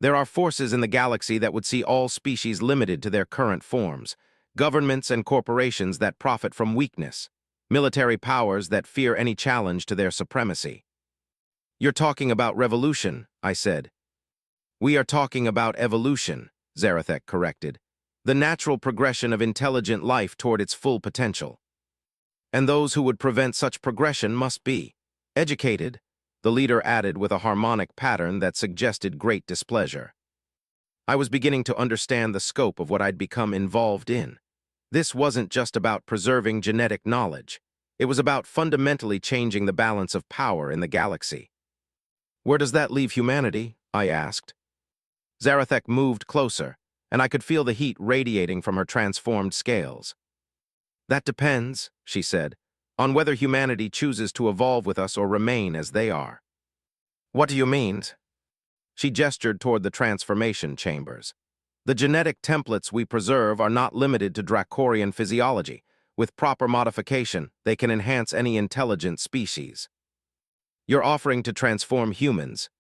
"There are forces in the galaxy that would see all species limited to their current forms, governments and corporations that profit from weakness, military powers that fear any challenge to their supremacy." "You're talking about revolution," I said. "We are talking about evolution," Zarathek corrected, "the natural progression of intelligent life toward its full potential. And those who would prevent such progression must be educated," the leader added with a harmonic pattern that suggested great displeasure. I was beginning to understand the scope of what I'd become involved in. This wasn't just about preserving genetic knowledge. It was about fundamentally changing the balance of power in the galaxy. "Where does that leave humanity?" I asked. Zarathek moved closer, and I could feel the heat radiating from her transformed scales. "That depends," she said, "on whether humanity chooses to evolve with us or remain as they are." "What do you mean?" She gestured toward the transformation chambers. "The genetic templates we preserve are not limited to Dracorian physiology. With proper modification, they can enhance any intelligent species." "You're offering to transform humans."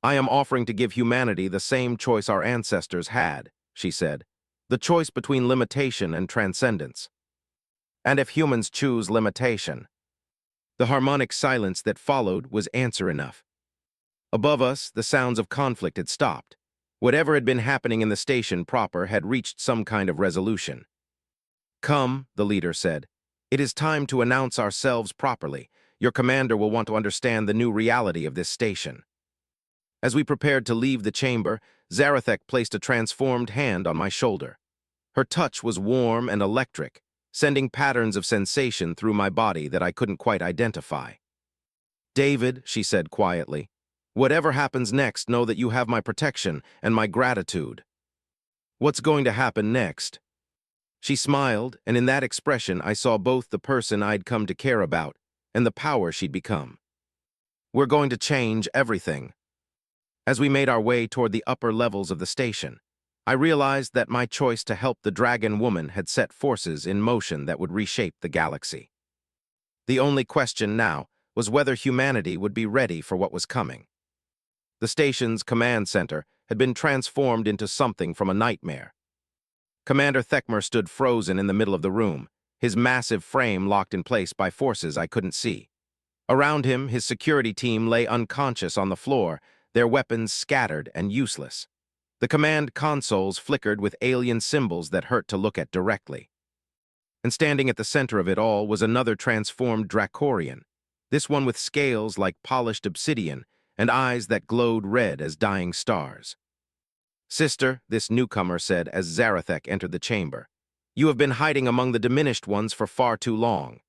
"I am offering to give humanity the same choice our ancestors had," she said, "the choice between limitation and transcendence." "And if humans choose limitation?" The harmonic silence that followed was answer enough. Above us, the sounds of conflict had stopped. Whatever had been happening in the station proper had reached some kind of resolution. "Come," the leader said. "It is time to announce ourselves properly. Your commander will want to understand the new reality of this station." As we prepared to leave the chamber, Zarathek placed a transformed hand on my shoulder. Her touch was warm and electric, sending patterns of sensation through my body that I couldn't quite identify. "David," she said quietly, "whatever happens next, know that you have my protection and my gratitude." "What's going to happen next?" She smiled, and in that expression I saw both the person I'd come to care about and the power she'd become. "We're going to change everything." As we made our way toward the upper levels of the station, I realized that my choice to help the dragon woman had set forces in motion that would reshape the galaxy. The only question now was whether humanity would be ready for what was coming. The station's command center had been transformed into something from a nightmare. Commander Thekmer stood frozen in the middle of the room, his massive frame locked in place by forces I couldn't see. Around him, his security team lay unconscious on the floor, their weapons scattered and useless. The command consoles flickered with alien symbols that hurt to look at directly. And standing at the center of it all was another transformed Dracorian, this one with scales like polished obsidian and eyes that glowed red as dying stars. "Sister," this newcomer said as Zarathek entered the chamber, "you have been hiding among the diminished ones for far too long."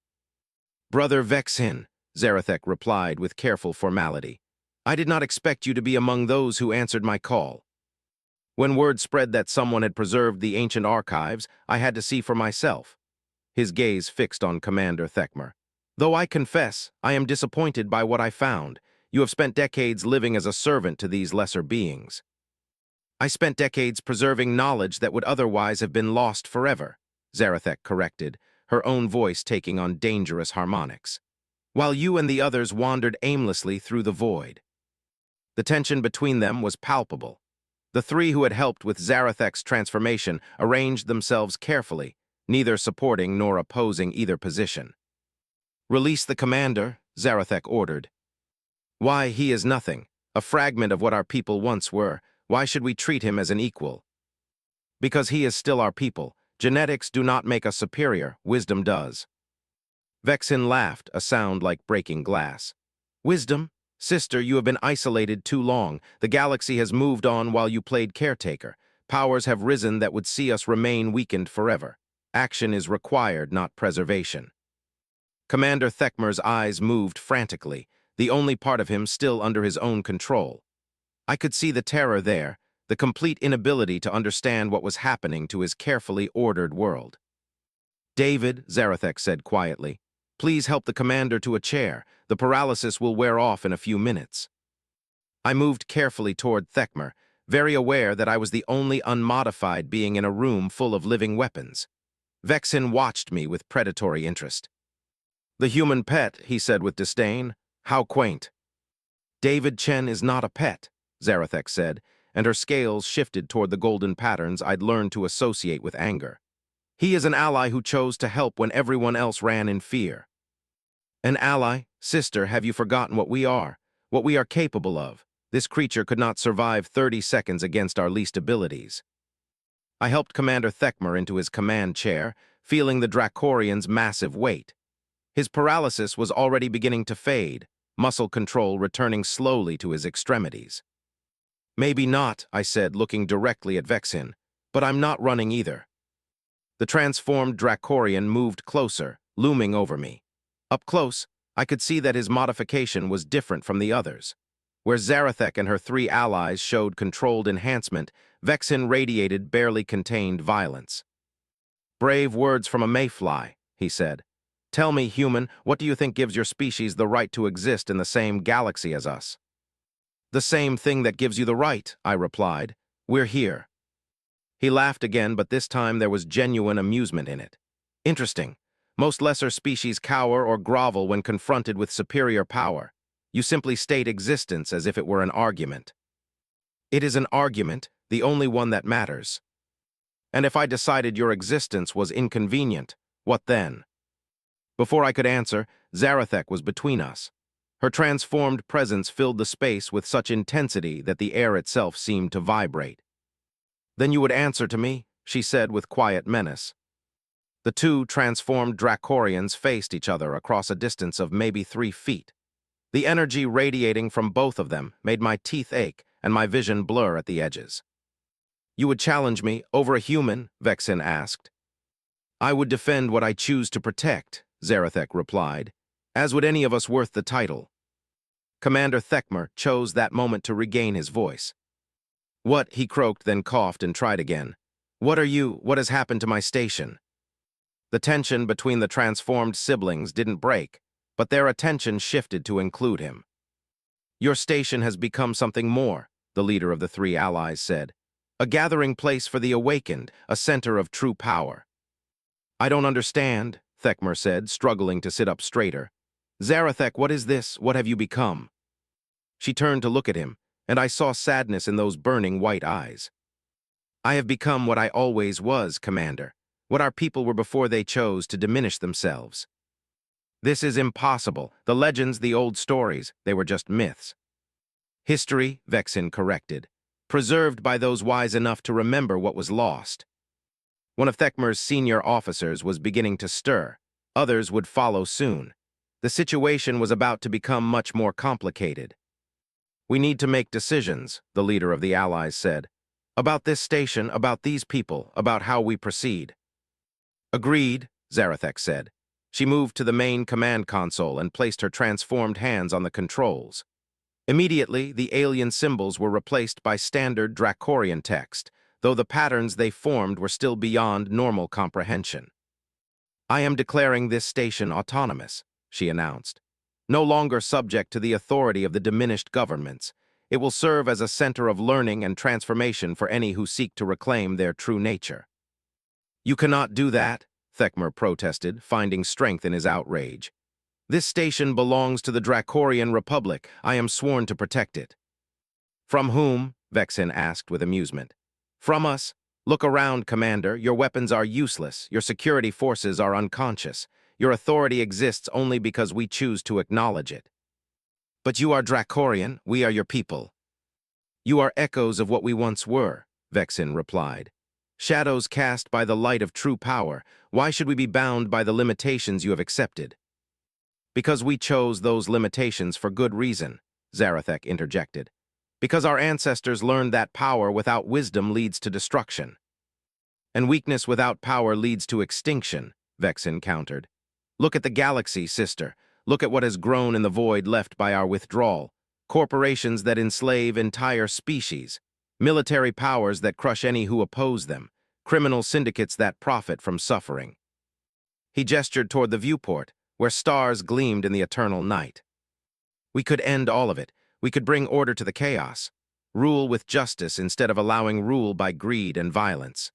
"Brother Vexin," Zarathek replied with careful formality, "I did not expect you to be among those who answered my call. When word spread that someone had preserved the ancient archives, I had to see for myself." His gaze fixed on Commander Thekmer. "Though I confess, I am disappointed by what I found. You have spent decades living as a servant to these lesser beings." "I spent decades preserving knowledge that would otherwise have been lost forever," Zarathek corrected, her own voice taking on dangerous harmonics, "while you and the others wandered aimlessly through the void." The tension between them was palpable. The three who had helped with Zarathek's transformation arranged themselves carefully, neither supporting nor opposing either position. "Release the commander," Zarathek ordered. "Why, he is nothing, a fragment of what our people once were. Why should we treat him as an equal?" "Because he is still our people. Genetics do not make us superior, wisdom does." Vexen laughed, a sound like breaking glass. "Wisdom? Sister, you have been isolated too long. The galaxy has moved on while you played caretaker. Powers have risen that would see us remain weakened forever. Action is required, not preservation." Commander Thekmer's eyes moved frantically, the only part of him still under his own control. I could see the terror there, the complete inability to understand what was happening to his carefully ordered world. "David," Zarathek said quietly, "please help the commander to a chair. The paralysis will wear off in a few minutes." I moved carefully toward Thekmer, very aware that I was the only unmodified being in a room full of living weapons. Vexen watched me with predatory interest. "The human pet," he said with disdain. "How quaint." "David Chen is not a pet," Zarathek said, and her scales shifted toward the golden patterns I'd learned to associate with anger. "He is an ally who chose to help when everyone else ran in fear." "An ally? Sister, have you forgotten what we are? What we are capable of? This creature could not survive 30 seconds against our least abilities." I helped Commander Thekmer into his command chair, feeling the Dracorian's massive weight. His paralysis was already beginning to fade, muscle control returning slowly to his extremities. "Maybe not," I said, looking directly at Vexen, "but I'm not running either." The transformed Dracorian moved closer, looming over me. Up close, I could see that his modification was different from the others. Where Zarathek and her three allies showed controlled enhancement, Vexen radiated barely contained violence. "Brave words from a mayfly," he said. "Tell me, human, what do you think gives your species the right to exist in the same galaxy as us?" "The same thing that gives you the right," I replied. "We're here." He laughed again, but this time there was genuine amusement in it. "Interesting. Most lesser species cower or grovel when confronted with superior power. You simply state existence as if it were an argument." "It is an argument, the only one that matters." "And if I decided your existence was inconvenient, what then?" Before I could answer, Zarathek was between us. Her transformed presence filled the space with such intensity that the air itself seemed to vibrate. "Then you would answer to me," she said with quiet menace. The two transformed Dracorians faced each other across a distance of maybe 3 feet. The energy radiating from both of them made my teeth ache and my vision blur at the edges. "You would challenge me over a human?" Vexen asked. "I would defend what I choose to protect," Zarathek replied, "as would any of us worth the title." Commander Thekmer chose that moment to regain his voice. "What?" he croaked, then coughed and tried again. "What are you? What has happened to my station?" The tension between the transformed siblings didn't break, but their attention shifted to include him. "Your station has become something more," the leader of the three allies said. "A gathering place for the awakened, a center of true power." "I don't understand," Thekmer said, struggling to sit up straighter. "Zarathek, what is this? What have you become?" She turned to look at him, and I saw sadness in those burning white eyes. "I have become what I always was, Commander, what our people were before they chose to diminish themselves." "This is impossible. The legends, the old stories, they were just myths." "History," Vexen corrected, "preserved by those wise enough to remember what was lost." One of Thekmer's senior officers was beginning to stir. Others would follow soon. The situation was about to become much more complicated. "We need to make decisions," the leader of the Allies said. "About this station, about these people, about how we proceed." "Agreed," Zarathek said. She moved to the main command console and placed her transformed hands on the controls. Immediately, the alien symbols were replaced by standard Dracorian text, though the patterns they formed were still beyond normal comprehension. "I am declaring this station autonomous," she announced. "No longer subject to the authority of the diminished governments. It will serve as a center of learning and transformation for any who seek to reclaim their true nature." "You cannot do that," Thekmer protested, finding strength in his outrage. "This station belongs to the Dracorian Republic. I am sworn to protect it." "From whom?" Vexen asked with amusement. From us? Look around, Commander. Your weapons are useless. Your security forces are unconscious. Your authority exists only because we choose to acknowledge it. But you are Dracorian. We are your people. You are echoes of what we once were, Vexen replied. Shadows cast by the light of true power. Why should we be bound by the limitations you have accepted? Because we chose those limitations for good reason, Zarathek interjected. Because our ancestors learned that power without wisdom leads to destruction. And weakness without power leads to extinction, Vexen countered. Look at the galaxy, sister. Look at what has grown in the void left by our withdrawal. Corporations that enslave entire species. Military powers that crush any who oppose them. Criminal syndicates that profit from suffering. He gestured toward the viewport, where stars gleamed in the eternal night. We could end all of it. We could bring order to the chaos. Rule with justice instead of allowing rule by greed and violence.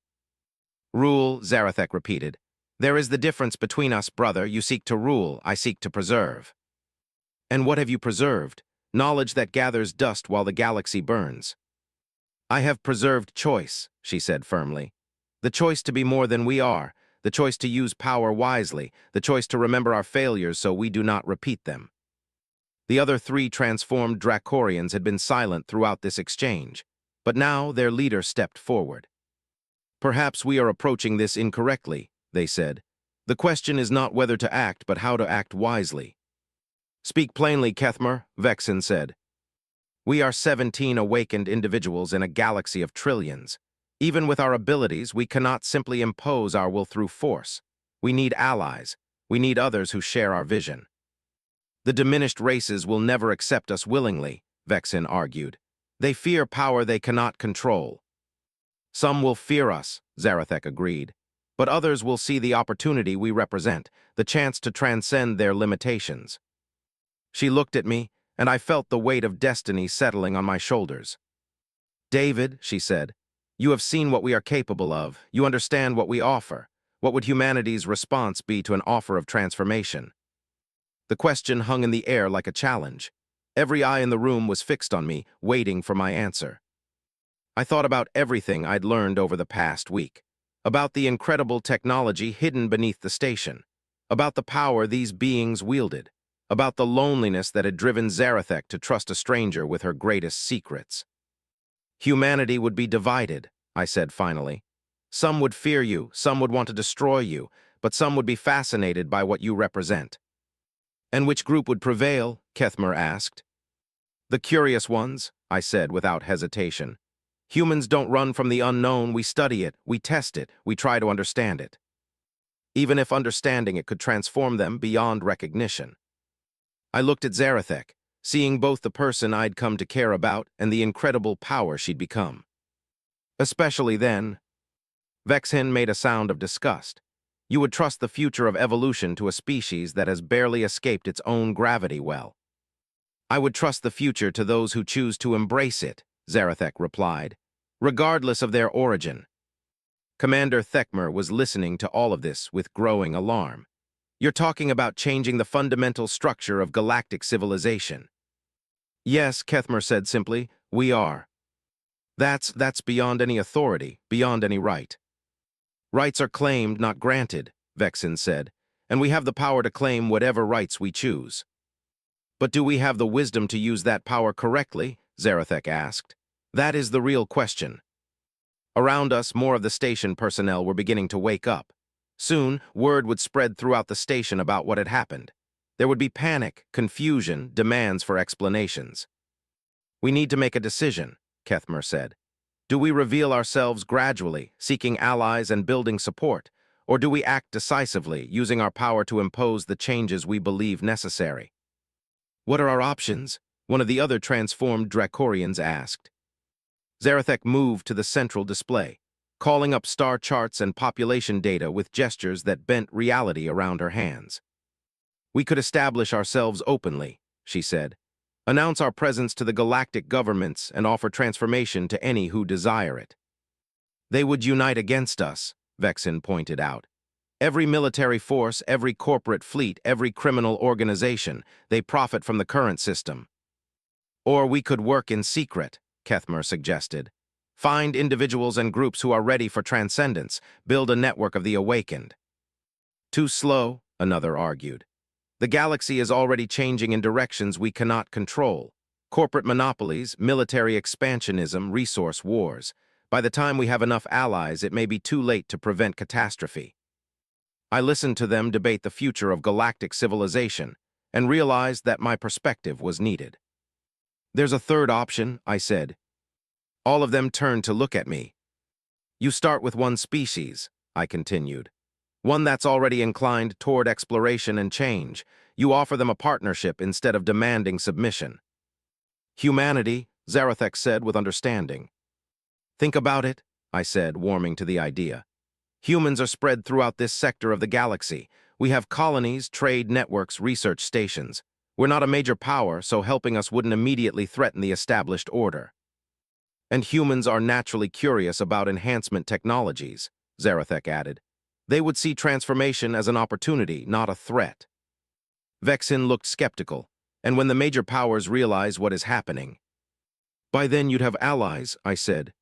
Rule, Zarathek repeated. There is the difference between us, brother. You seek to rule, I seek to preserve. And what have you preserved? Knowledge that gathers dust while the galaxy burns. I have preserved choice, she said firmly. The choice to be more than we are, the choice to use power wisely, the choice to remember our failures so we do not repeat them. The other three transformed Dracorians had been silent throughout this exchange, but now their leader stepped forward. Perhaps we are approaching this incorrectly, they said. The question is not whether to act, but how to act wisely. Speak plainly, Kethmer, Vexen said. We are 17 awakened individuals in a galaxy of trillions. Even with our abilities, we cannot simply impose our will through force. We need allies. We need others who share our vision. The diminished races will never accept us willingly, Vexen argued. They fear power they cannot control. Some will fear us, Zarathek agreed. But others will see the opportunity we represent, the chance to transcend their limitations. She looked at me, and I felt the weight of destiny settling on my shoulders. David, she said, you have seen what we are capable of. You understand what we offer. What would humanity's response be to an offer of transformation? The question hung in the air like a challenge. Every eye in the room was fixed on me, waiting for my answer. I thought about everything I'd learned over the past week. About the incredible technology hidden beneath the station. About the power these beings wielded. About the loneliness that had driven Zarathek to trust a stranger with her greatest secrets. Humanity would be divided, I said finally. Some would fear you, some would want to destroy you, but some would be fascinated by what you represent. And which group would prevail? Kethmer asked. The curious ones, I said without hesitation. Humans don't run from the unknown, we study it, we test it, we try to understand it. Even if understanding it could transform them beyond recognition. I looked at Zarathek, seeing both the person I'd come to care about and the incredible power she'd become. Especially then, Vexen made a sound of disgust. You would trust the future of evolution to a species that has barely escaped its own gravity well. I would trust the future to those who choose to embrace it, Zarathek replied, regardless of their origin. Commander Thekmer was listening to all of this with growing alarm. You're talking about changing the fundamental structure of galactic civilization. Yes, Kethmer said simply, we are. That's beyond any authority, beyond any right. Rights are claimed, not granted, Vexen said, and we have the power to claim whatever rights we choose. But do we have the wisdom to use that power correctly? Zarathek asked. That is the real question. Around us, more of the station personnel were beginning to wake up. Soon, word would spread throughout the station about what had happened. There would be panic, confusion, demands for explanations. We need to make a decision, Kethmer said. Do we reveal ourselves gradually, seeking allies and building support, or do we act decisively, using our power to impose the changes we believe necessary? What are our options? One of the other transformed Dracorians asked. Zarathek moved to the central display, calling up star charts and population data with gestures that bent reality around her hands. We could establish ourselves openly, she said. Announce our presence to the galactic governments and offer transformation to any who desire it. They would unite against us, Vexen pointed out. Every military force, every corporate fleet, every criminal organization, they profit from the current system. Or we could work in secret, Kethmer suggested. Find individuals and groups who are ready for transcendence. Build a network of the awakened. Too slow, another argued. The galaxy is already changing in directions we cannot control. Corporate monopolies, military expansionism, resource wars. By the time we have enough allies, it may be too late to prevent catastrophe. I listened to them debate the future of galactic civilization and realized that my perspective was needed. There's a third option, I said. All of them turned to look at me. You start with one species, I continued. One that's already inclined toward exploration and change. You offer them a partnership instead of demanding submission. Humanity, Zarathek said with understanding. Think about it, I said, warming to the idea. Humans are spread throughout this sector of the galaxy. We have colonies, trade networks, research stations. We're not a major power, so helping us wouldn't immediately threaten the established order. And humans are naturally curious about enhancement technologies, Zarathek added. They would see transformation as an opportunity, not a threat. Vexin looked skeptical, and when the major powers realize what is happening. By then you'd have allies, I said.